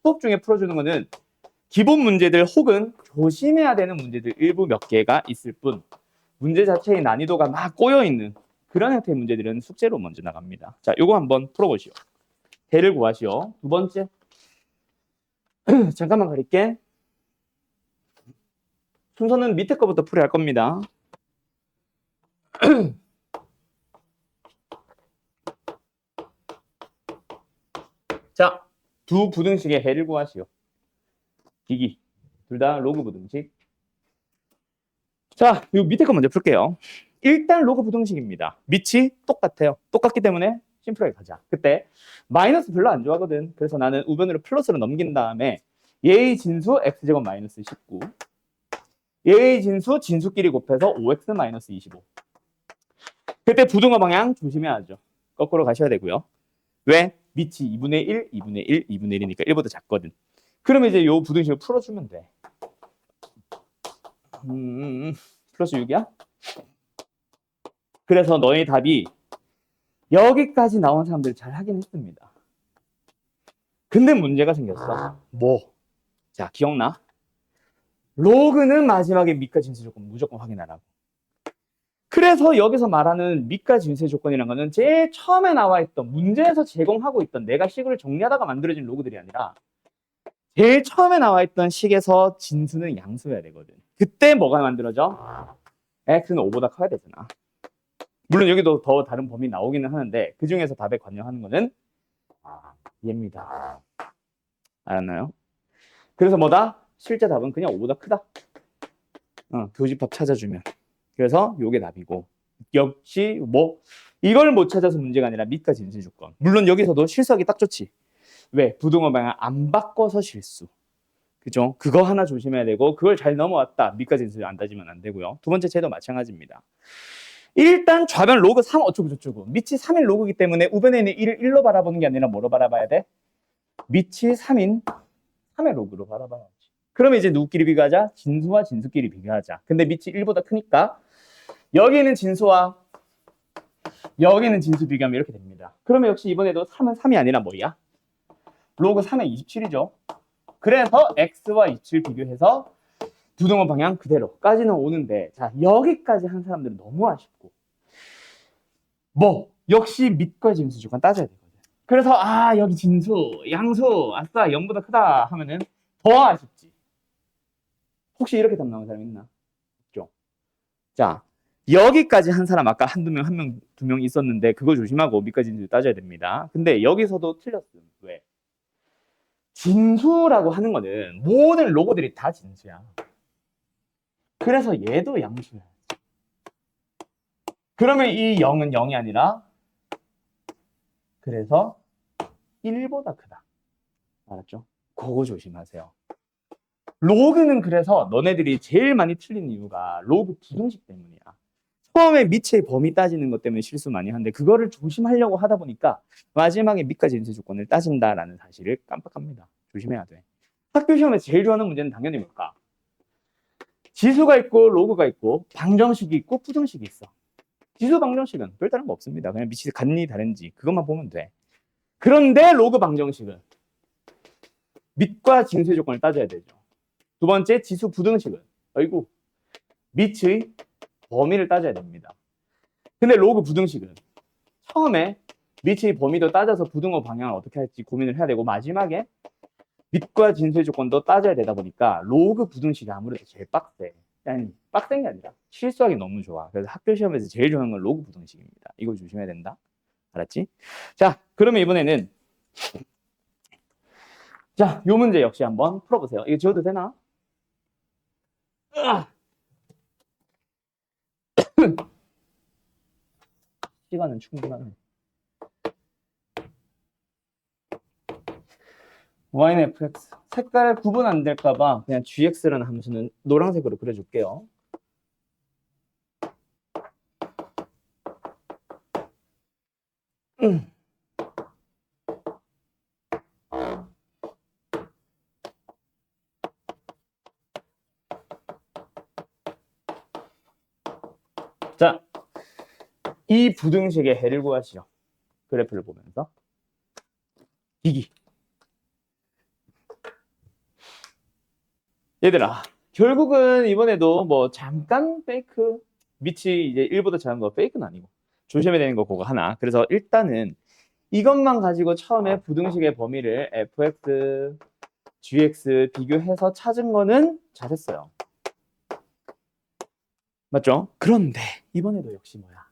수업 중에 풀어주는 거는 기본 문제들 혹은 조심해야 되는 문제들 일부 몇 개가 있을 뿐 문제 자체의 난이도가 막 꼬여있는 그런 형태의 문제들은 숙제로 먼저 나갑니다. 자, 요거 한번 풀어보시오. 대를 구하시오. 두 번째 잠깐만 가릴게. 순서는 밑에 거부터 풀이할 겁니다. 자, 두 부등식의 해를 구하시오. 기기. 둘 다 로그 부등식. 자, 요 밑에 거 먼저 풀게요. 일단 로그 부등식입니다. 밑이 똑같아요. 똑같기 때문에 심플하게 가자. 그때 마이너스 별로 안 좋아하거든. 그래서 나는 우변으로 플러스로 넘긴 다음에 얘의 진수 x제곱 마이너스 19 얘의 진수 진수끼리 곱해서 5x 마이너스 25 그때 부등호 방향 조심해야죠. 거꾸로 가셔야 되고요. 왜? 밑이 2분의 1, 2분의 1, 2분의 1이니까 1보다 작거든. 그러면 이제 요 부등식을 풀어주면 돼. 플러스 6이야? 그래서 너의 답이 여기까지 나온 사람들 잘 하긴 했습니다. 근데 문제가 생겼어. 뭐? 자, 기억나? 로그는 마지막에 밑과 진수 조건 무조건 확인하라고. 그래서 여기서 말하는 밑과 진수의 조건이라는 거는 제일 처음에 나와 있던 문제에서 제공하고 있던 내가 식을 정리하다가 만들어진 로그들이 아니라 제일 처음에 나와 있던 식에서 진수는 양수여야 되거든. 그때 뭐가 만들어져? x는 5보다 커야 되잖아. 물론 여기도 더 다른 범위 나오기는 하는데 그 중에서 답에 관여하는 거는 얘입니다. 알았나요? 그래서 뭐다? 실제 답은 그냥 5보다 크다. 교집합 찾아주면. 그래서 요게 답이고 역시 뭐 이걸 못 찾아서 문제가 아니라 밑과 진수 조건. 물론 여기서도 실수하기 딱 좋지. 왜? 부등호 방향 안 바꿔서 실수. 그죠? 그거 하나 조심해야 되고 그걸 잘 넘어왔다. 밑과 진수 안 따지면 안 되고요. 두 번째 제도 마찬가지입니다. 일단 좌변 로그 3 어쩌고 저쩌고 밑이 3인 로그이기 때문에 우변에 있는 1을 1로 바라보는 게 아니라 뭐로 바라봐야 돼? 밑이 3인 3의 로그로 바라봐야지. 그러면 이제 누구끼리 비교하자? 진수와 진수끼리 비교하자. 근데 밑이 1보다 크니까 여기는 진수와 여기는 진수 비교하면 이렇게 됩니다. 그러면 역시 이번에도 3은 3이 아니라 뭐야? 로그 3의 27이죠. 그래서 x와 27 비교해서 부등호 방향 그대로까지는 오는데 자 여기까지 한 사람들은 너무 아쉽고 뭐 역시 밑과 진수 조건 따져야 되거든. 그래서 여기 진수, 양수, 아싸 0보다 크다 하면은 더 아쉽지. 혹시 이렇게 답 나온 사람 있나? 없죠. 자, 여기까지 한 사람 아까 한두 명, 한 명, 두 명 있었는데 그거 조심하고 밑까지 따져야 됩니다. 근데 여기서도 틀렸음. 왜? 진수라고 하는 거는 모든 로고들이 다 진수야. 그래서 얘도 양수야. 그러면 이 0은 0이 아니라 그래서 1보다 크다. 알았죠? 그거 조심하세요. 로그는 그래서 너네들이 제일 많이 틀린 이유가 로그 부등식 때문이야. 처음에 밑의 범위 따지는 것 때문에 실수 많이 하는데 그거를 조심하려고 하다 보니까 마지막에 밑까지 인수 조건을 따진다라는 사실을 깜빡합니다. 조심해야 돼. 학교 시험에서 제일 좋아하는 문제는 당연히 뭘까? 지수가 있고 로그가 있고 방정식이 있고 부등식이 있어. 지수 방정식은 별다른 거 없습니다. 그냥 밑이 같니 다른지 그것만 보면 돼. 그런데 로그 방정식은 밑과 진수의 조건을 따져야 되죠. 두 번째 지수 부등식은 아이고 밑의 범위를 따져야 됩니다. 근데 로그 부등식은 처음에 밑의 범위도 따져서 부등호 방향을 어떻게 할지 고민을 해야 되고 마지막에 밑과 진수의 조건도 따져야 되다 보니까 로그 부등식이 아무래도 제일 빡세. 아니 빡센 게 아니라 실수하기 너무 좋아. 그래서 학교 시험에서 제일 좋아하는 건 로그 부등식입니다. 이거 조심해야 된다. 알았지? 자, 그러면 이번에는 자, 요 문제 역시 한번 풀어보세요. 이거 지워도 되나? 시간은 충분하네. y는 fx. 색깔 구분 안 될까봐 그냥 gx라는 함수는 노란색으로 그려줄게요. 자, 이 부등식의 해를 구하시죠. 그래프를 보면서. 이기. 얘들아, 결국은 이번에도 뭐 잠깐 페이크, 밑이 이제 1보다 작은 거 페이크는 아니고 조심해야 되는 거 그거 하나. 그래서 일단은 이것만 가지고 처음에 부등식의 범위를 fx, gx 비교해서 찾은 거는 잘했어요. 맞죠? 그런데 이번에도 역시 뭐야?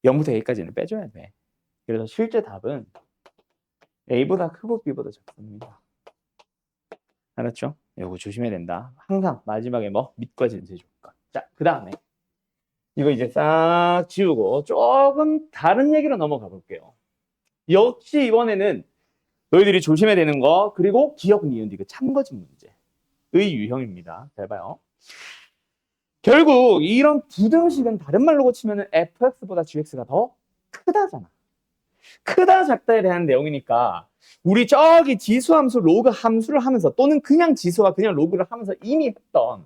0부터 a까지는 빼줘야 돼. 그래서 실제 답은 a보다 크고 b보다 작습니다. 알았죠? 이거 조심해야 된다. 항상 마지막에 뭐 밑과 진수의 조건. 자, 그 다음에 이거 이제 싹 지우고 조금 다른 얘기로 넘어가 볼게요. 역시 이번에는 너희들이 조심해야 되는 거 그리고 기억, 니은, 디귿 참거짓 문제의 유형입니다. 잘 봐요. 결국 이런 부등식은 다른 말로 고치면 fx보다 gx가 더 크다잖아. 크다 작다에 대한 내용이니까 우리 저기 지수함수 로그 함수를 하면서 또는 그냥 지수와 그냥 로그를 하면서 이미 했던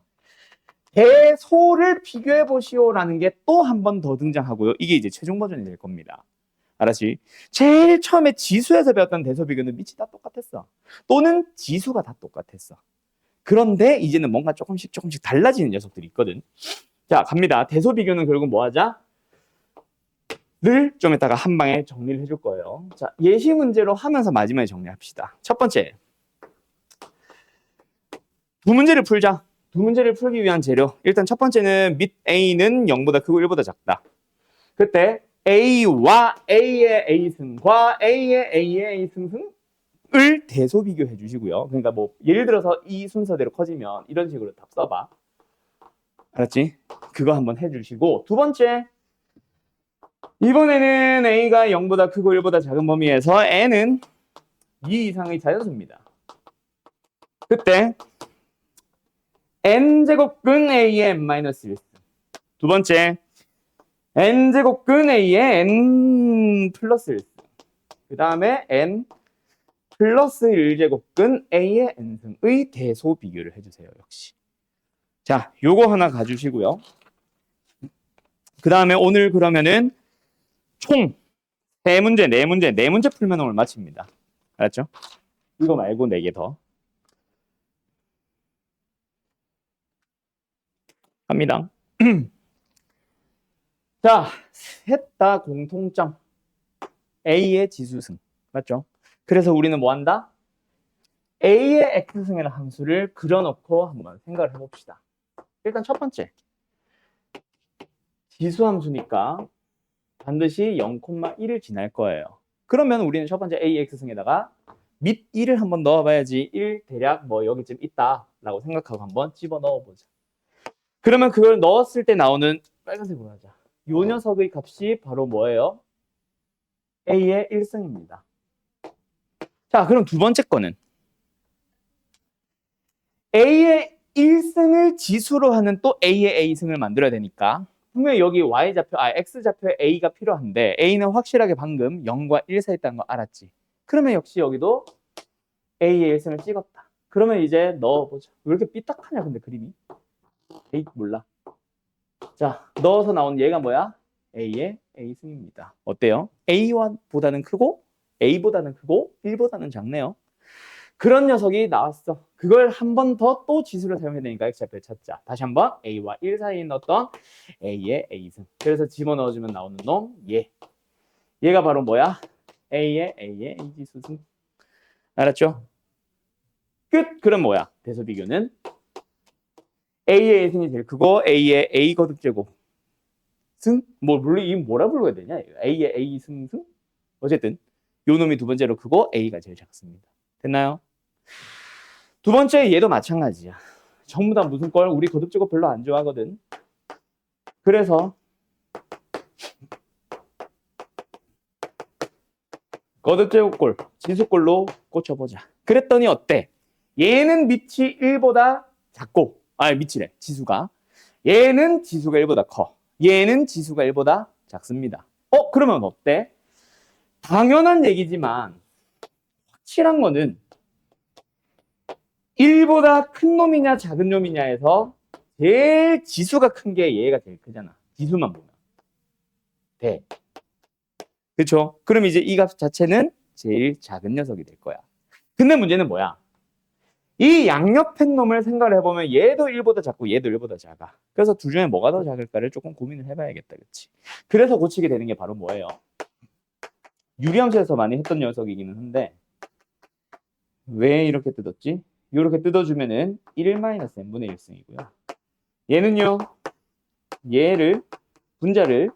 대소를 비교해 보시오라는 게 또 한 번 더 등장하고요. 이게 이제 최종 버전이 될 겁니다. 알았지? 제일 처음에 지수에서 배웠던 대소 비교는 밑이 다 똑같았어. 또는 지수가 다 똑같았어. 그런데 이제는 뭔가 조금씩 달라지는 녀석들이 있거든. 자, 갑니다. 대소 비교는 결국 뭐 하자? 를 좀 이따가 한 방에 정리를 해줄 거예요. 자, 예시 문제로 하면서 마지막에 정리합시다. 첫 번째. 두 문제를 풀자. 두 문제를 풀기 위한 재료. 일단 첫 번째는 밑 A는 0보다 크고 1보다 작다. 그때 A와 A의 A승과 A의 A승을 대소 비교해 주시고요. 그러니까 뭐 예를 들어서 이 순서대로 커지면 이런 식으로 답 써봐. 알았지? 그거 한번 해주시고 두 번째 이번에는 A가 0보다 크고 1보다 작은 범위에서 N은 2 이상의 자연수입니다. 그때 N제곱근 A의 N-1. 두 번째 N제곱근 A의 N 플러스 1. 그 다음에 N 플러스 1제곱근 A의 N승의 대소 비교를 해주세요. 역시. 자, 요거 하나 가주시고요. 그 다음에 오늘 그러면은 총 3문제, 4문제, 4문제 풀면 오늘 마칩니다. 알았죠? 이거 말고 4개 더. 갑니다. 자, 셋 다 공통점. A의 지수승. 맞죠? 그래서 우리는 뭐 한다? A의 X승이라는 함수를 그려놓고 한번 생각을 해봅시다. 일단 첫 번째, 지수함수니까 반드시 0,1을 지날 거예요. 그러면 우리는 첫 번째 A, X승에다가 밑 1을 한번 넣어봐야지 1 대략 뭐 여기쯤 있다라고 생각하고 한번 집어 넣어보자. 그러면 그걸 넣었을 때 나오는 빨간색으로 하자. 요 녀석의 값이 바로 뭐예요? A의 1승입니다. 자, 그럼 두 번째 거는 A의 1승을 지수로 하는 또 A의 A승을 만들어야 되니까 분명히 여기 Y좌표, X좌표에 A가 필요한데 A는 확실하게 방금 0과 1 사이에 있다는 거 알았지? 그러면 역시 여기도 A의 1승을 찍었다. 그러면 이제 넣어보자. 왜 이렇게 삐딱하냐 근데 그림이? 에이 몰라. 자, 넣어서 나온 얘가 뭐야? A의 A승입니다. 어때요? A보다는 크고 A보다는 크고 1보다는 작네요. 그런 녀석이 나왔어. 그걸 한 번 더 또 지수를 사용해야 되니까 X좌표를 찾자. 다시 한번 A와 1 사이에 넣었던 A의 A승. 그래서 집어넣어주면 나오는 놈 얘. 얘가 바로 뭐야? A의 A지수승. 알았죠? 끝! 그럼 뭐야? 대소비교는 A의 A승이 제일 크고 A의 A 거듭제곱 승? 물론 이 뭐라 불러야 되냐? A의 A승 승? 어쨌든 요 놈이 두 번째로 크고 A가 제일 작습니다. 됐나요? 두 번째 얘도 마찬가지야. 전부 다 무슨 걸? 우리 거듭제곱 별로 안 좋아하거든. 그래서 거듭제곱골, 지수골로 꽂혀보자. 그랬더니 어때? 얘는 밑이 1보다 작고, 밑이래, 지수가. 얘는 지수가 1보다 커. 얘는 지수가 1보다 작습니다. 그러면 어때? 당연한 얘기지만 확실한 거는 1보다 큰 놈이냐 작은 놈이냐에서 제일 지수가 큰 게 얘가 제일 크잖아. 지수만 보면. 돼. 그렇죠? 그럼 이제 이 값 자체는 제일 작은 녀석이 될 거야. 근데 문제는 뭐야? 이 양옆에 놈을 생각을 해보면 얘도 1보다 작고 얘도 1보다 작아. 그래서 둘 중에 뭐가 더 작을까를 조금 고민을 해봐야겠다. 그렇지? 그래서 고치게 되는 게 바로 뭐예요? 유리함수에서 많이 했던 녀석이기는 한데 왜 이렇게 뜯었지? 이렇게 뜯어주면은 1-n분의 1승이고요. 얘는요, 얘를, 분자를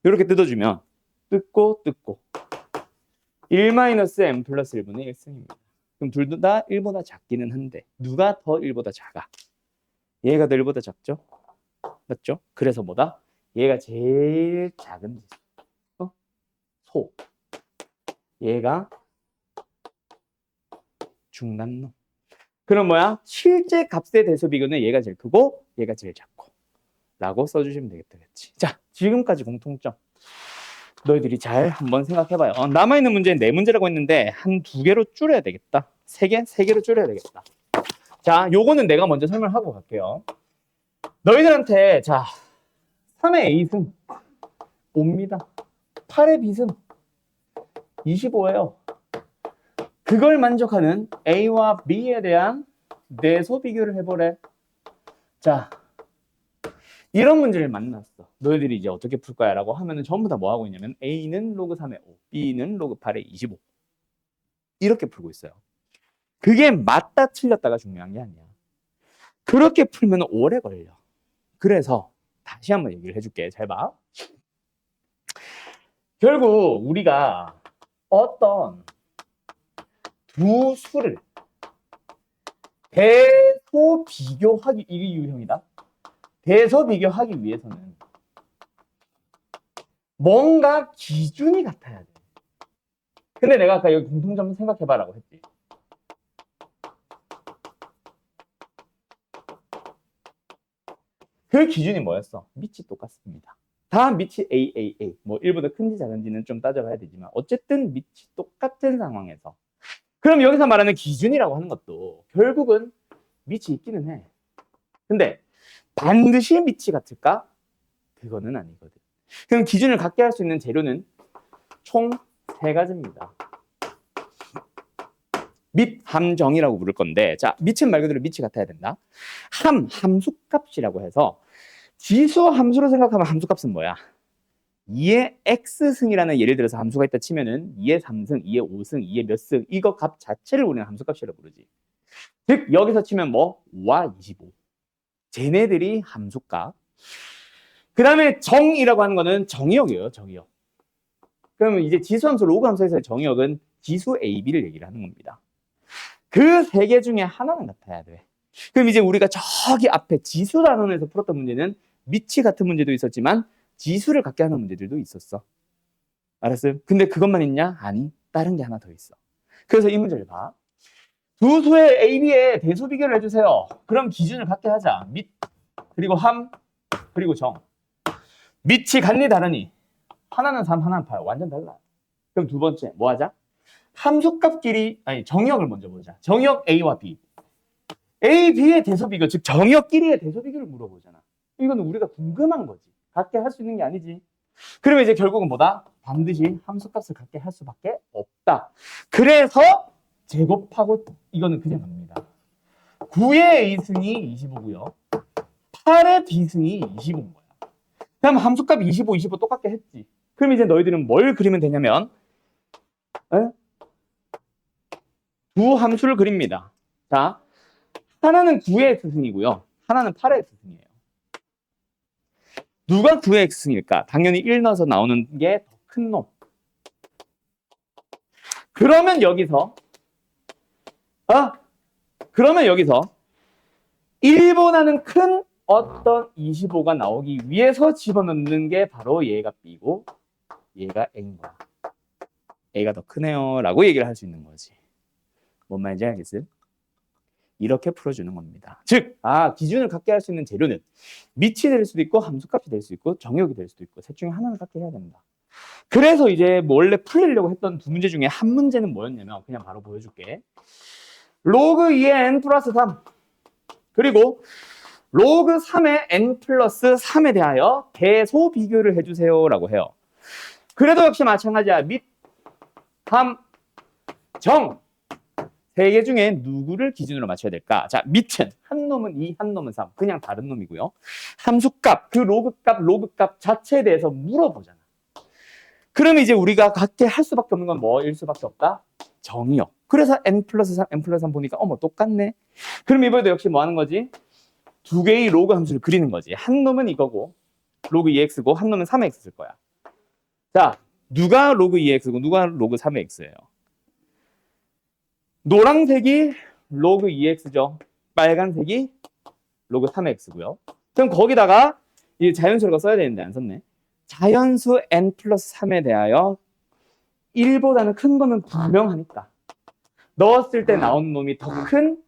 이렇게 뜯어주면 뜯고 1-m 플러스 1분의 1승입니다. 그럼 둘 다 1보다 작기는 한데 누가 더 1보다 작아? 얘가 더 1보다 작죠? 맞죠? 그래서 뭐다? 얘가 제일 작은 지수. 소. 얘가 중간놈. 그럼 뭐야? 실제 값의 대소비교는 얘가 제일 크고 얘가 제일 작고 라고 써주시면 되겠다. 그치? 자, 지금까지 공통점 너희들이 잘 한번 생각해봐요. 남아있는 문제는 4문제라고 했는데 한 2개로 줄여야 되겠다. 3개? 3개로 줄여야 되겠다. 자, 요거는 내가 먼저 설명하고 갈게요. 너희들한테 자 3의 A승 5입니다. 8의 B승 25예요. 그걸 만족하는 A와 B에 대한 내소 비교를 해보래. 자, 이런 문제를 만났어. 너희들이 이제 어떻게 풀 거야? 라고 하면은 전부 다 뭐 하고 있냐면 A는 로그 3의 5, B는 로그 8의 25. 이렇게 풀고 있어요. 그게 맞다 틀렸다가 중요한 게 아니야. 그렇게 풀면 오래 걸려. 그래서 다시 한번 얘기를 해줄게. 잘 봐. 결국 우리가 어떤 두 수를 대소 비교하기, 이게 유형이다. 대소 비교하기 위해서는 뭔가 기준이 같아야 돼. 근데 내가 아까 여기 공통점 생각해봐라고 했지. 그 기준이 뭐였어? 밑이 똑같습니다. 다 밑이 AAA. 뭐 1보다 큰지 작은지는 좀 따져봐야 되지만 어쨌든 밑이 똑같은 상황에서 그럼 여기서 말하는 기준이라고 하는 것도 결국은 밑이 있기는 해. 근데 반드시 밑이 같을까? 그거는 아니거든. 그럼 기준을 갖게 할 수 있는 재료는 총 3가지입니다. 밑 함정이라고 부를 건데, 자, 밑은 말 그대로 밑이 같아야 된다. 함수값이라고 해서 지수 함수로 생각하면 함수값은 뭐야? 2의 x승이라는 예를 들어서 함수가 있다 치면은 2의 3승, 2의 5승, 2의 몇 승, 이거 값 자체를 우리는 함수값이라고 부르지. 즉 여기서 치면 뭐와 25. 쟤네들이 함수값. 그 다음에 정이라고 하는 거는 정의역이에요. 정의역. 그러면 이제 지수함수, 로그함수에서의 정의역은 지수 A, B를 얘기를 하는 겁니다. 그 세 개 중에 하나는 같아야 돼. 그럼 이제 우리가 저기 앞에 지수 단원에서 풀었던 문제는 미치 같은 문제도 있었지만 지수를 갖게 하는 문제들도 있었어. 알았어요? 근데 그것만 있냐? 아니, 다른 게 하나 더 있어. 그래서 이 문제를 봐. 두 수의 A, B의 대수 비교를 해주세요. 그럼 기준을 갖게 하자. 밑, 그리고 함, 그리고 정. 밑이 같니 다르니? 하나는 3, 하나는 8. 완전 달라. 그럼 두 번째 뭐 하자? 함수값끼리, 아니 정의역을 먼저 보자. 정의역 A와 B. A, B의 대수 비교, 즉 정의역끼리의 대수 비교를 물어보잖아. 이거는 우리가 궁금한 거지. 갖게 할 수 있는 게 아니지. 그러면 이제 결국은 뭐다? 반드시 함수값을 갖게 할 수밖에 없다. 그래서 제곱하고 이거는 그냥 갑니다. 9의 A승이 25고요. 8의 B승이 25인 거야. 그럼 함수값 25, 25 똑같게 했지. 그럼 이제 너희들은 뭘 그리면 되냐면 두 함수를 그립니다. 자, 하나는 9의 X승이고요. 하나는 8의 X승이에요. 누가 9의 X승일까? 당연히 1 넣어서 나오는 게 더 큰 놈. 그러면 여기서 1보다는 큰 어떤 25가 나오기 위해서 집어넣는 게 바로 얘가 B고 얘가 A인 거야. A가 더 크네요 라고 얘기를 할 수 있는 거지. 뭔 말인지 알겠어요? 이렇게 풀어주는 겁니다. 즉, 기준을 갖게 할 수 있는 재료는 밑이 될 수도 있고 함수값이 될 수 있고 정의역이 될 수도 있고 셋 중에 하나는 갖게 해야 된다. 그래서 이제 원래 풀리려고 했던 두 문제 중에 한 문제는 뭐였냐면 그냥 바로 보여줄게. 로그 2의 n 플러스 3 그리고 로그 3의 n 플러스 3에 대하여 대소 비교를 해주세요 라고 해요. 그래도 역시 마찬가지야. 밑, 함, 정 세 개 중에 누구를 기준으로 맞춰야 될까? 자, 밑은 한 놈은 2, 한 놈은 3 그냥 다른 놈이고요. 함수값, 그 로그값 자체에 대해서 물어보잖아. 그러면 이제 우리가 갖게 할 수밖에 없는 건 뭐일 수밖에 없다? 정의역. 그래서 n 플러스 3, n 플러스 3 보니까 똑같네. 그럼 이번에도 역시 뭐 하는 거지? 두 개의 로그 함수를 그리는 거지. 한 놈은 이거고 로그 2x고 한 놈은 3x 쓸 거야. 자, 누가 로그 2x고 누가 로그 3x예요? 노란색이 로그 2x죠. 빨간색이 로그 3x고요. 그럼 거기다가 이 자연수를 써야 되는데 안 썼네. 자연수 n 플러스 3에 대하여 1보다는 큰 거는 분명하니까 넣었을 때 나온 놈이 더 큰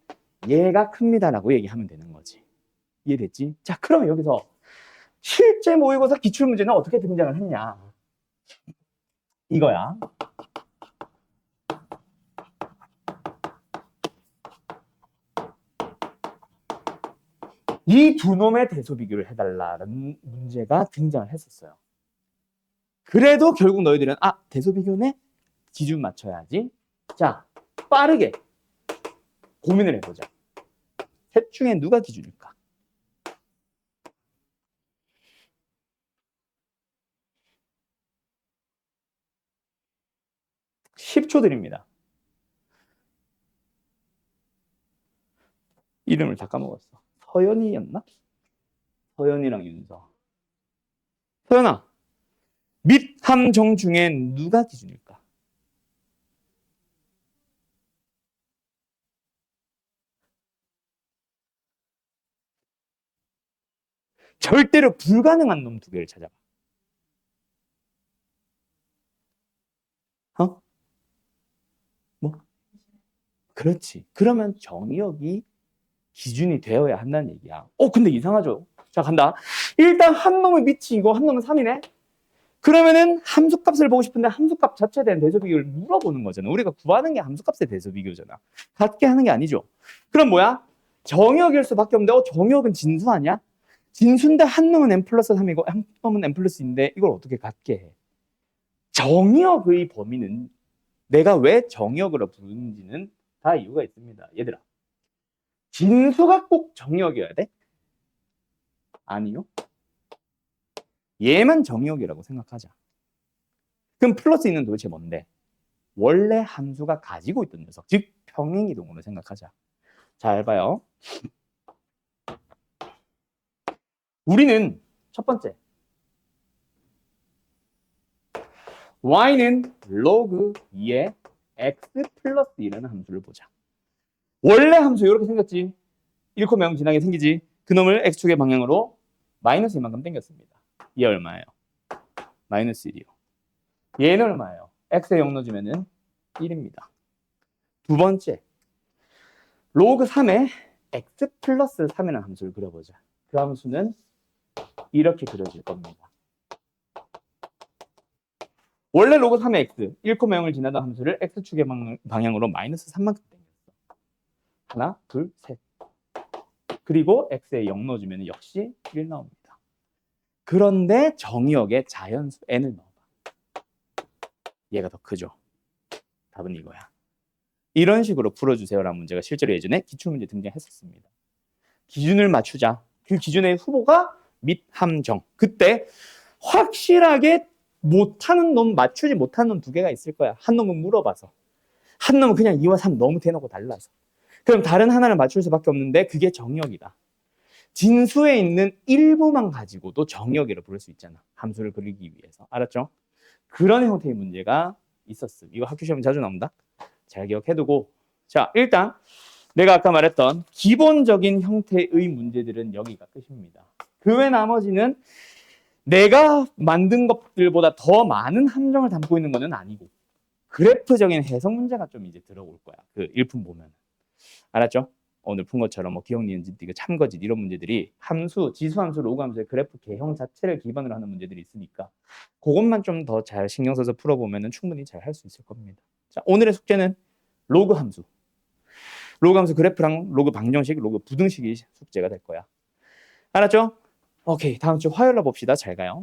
얘가 큽니다 라고 얘기하면 되는 거지. 이해됐지? 자, 그러면 여기서 실제 모의고사 기출문제는 어떻게 등장을 했냐? 이거야. 이 두 놈의 대소 비교를 해달라는 문제가 등장을 했었어요. 그래도 결국 너희들은 대소 비교네? 기준 맞춰야지. 자, 빠르게 고민을 해보자. 셋 중에 누가 기준일까? 10초 드립니다. 이름을 다 까먹었어. 서연이였나? 서연이랑 윤서. 서연아, 밑, 함, 정 중에 누가 기준일까? 절대로 불가능한 놈 두 개를 찾아봐. 뭐? 그렇지. 그러면 정의역이 기준이 되어야 한다는 얘기야. 근데 이상하죠? 자, 간다. 일단 한 놈의 밑이 이거, 한 놈은 3이네? 그러면은 함수값을 보고 싶은데 함수값 자체에 대한 대소 비교를 물어보는 거잖아. 우리가 구하는 게 함수값의 대소 비교잖아. 갖게 하는 게 아니죠. 그럼 뭐야? 정의역일 수밖에 없는데 정의역은 진수 아니야? 진수인데 한 놈은 n 플러스 3이고 한 놈은 n 플러스 2인데 이걸 어떻게 갖게 해? 정의역의 범위는 내가 왜 정의역으로 부르는지는 다 이유가 있습니다. 얘들아. 진수가 꼭 정의역이어야 돼? 아니요. 얘만 정의역이라고 생각하자. 그럼 플러스 있는 도대체 뭔데? 원래 함수가 가지고 있던 녀석, 즉 평행이동으로 생각하자. 잘 봐요. 우리는 첫 번째 y는 로그 2의 x 플러스 1이라는 함수를 보자. 원래 함수 이렇게 생겼지. 1,0 지나게 생기지. 그놈을 x축의 방향으로 마이너스 이만큼 당겼습니다. 얘 얼마예요? 마이너스 1이요. 얘는 얼마예요? x에 0 넣어주면 1입니다. 두 번째, 로그 3에 x 플러스 3이라는 함수를 그려보자. 그 함수는 이렇게 그려질 겁니다. 원래 로그 3의 x, 1,0을 지나던 함수를 x축의 방향으로 마이너스 3만큼 당겼어. 하나, 둘, 셋. 그리고 x에 0 넣어주면 역시 1 나옵니다. 그런데 정의역에 자연수 n을 넣어봐. 얘가 더 크죠? 답은 이거야. 이런 식으로 풀어주세요라는 문제가 실제로 예전에 기출문제 등장했었습니다. 기준을 맞추자. 그 기준의 후보가 밑함정. 그때 확실하게 못하는 놈, 맞추지 못하는 놈 두 개가 있을 거야. 한 놈은 물어봐서. 한 놈은 그냥 2와 3 너무 대놓고 달라서. 그럼 다른 하나를 맞출 수밖에 없는데 그게 정의역이다. 진수에 있는 일부만 가지고도 정의역이라고 부를 수 있잖아. 함수를 그리기 위해서. 알았죠? 그런 형태의 문제가 있었음. 이거 학교 시험에 자주 나온다. 잘 기억해두고. 자, 일단 내가 아까 말했던 기본적인 형태의 문제들은 여기가 끝입니다. 그 외 나머지는 내가 만든 것들보다 더 많은 함정을 담고 있는 것은 아니고 그래프적인 해석 문제가 좀 이제 들어올 거야. 그 일품 보면. 알았죠? 오늘 푼 것처럼 뭐 기억, 니은, 집, 참거짓 이런 문제들이 함수, 지수함수, 로그함수의 그래프 개형 자체를 기반으로 하는 문제들이 있으니까 그것만 좀 더 잘 신경 써서 풀어보면 충분히 잘 할 수 있을 겁니다. 자, 오늘의 숙제는 로그 함수. 로그 함수 그래프랑 로그 방정식, 로그 부등식이 숙제가 될 거야. 알았죠? 오케이, 다음 주 화요일로 봅시다. 잘 가요.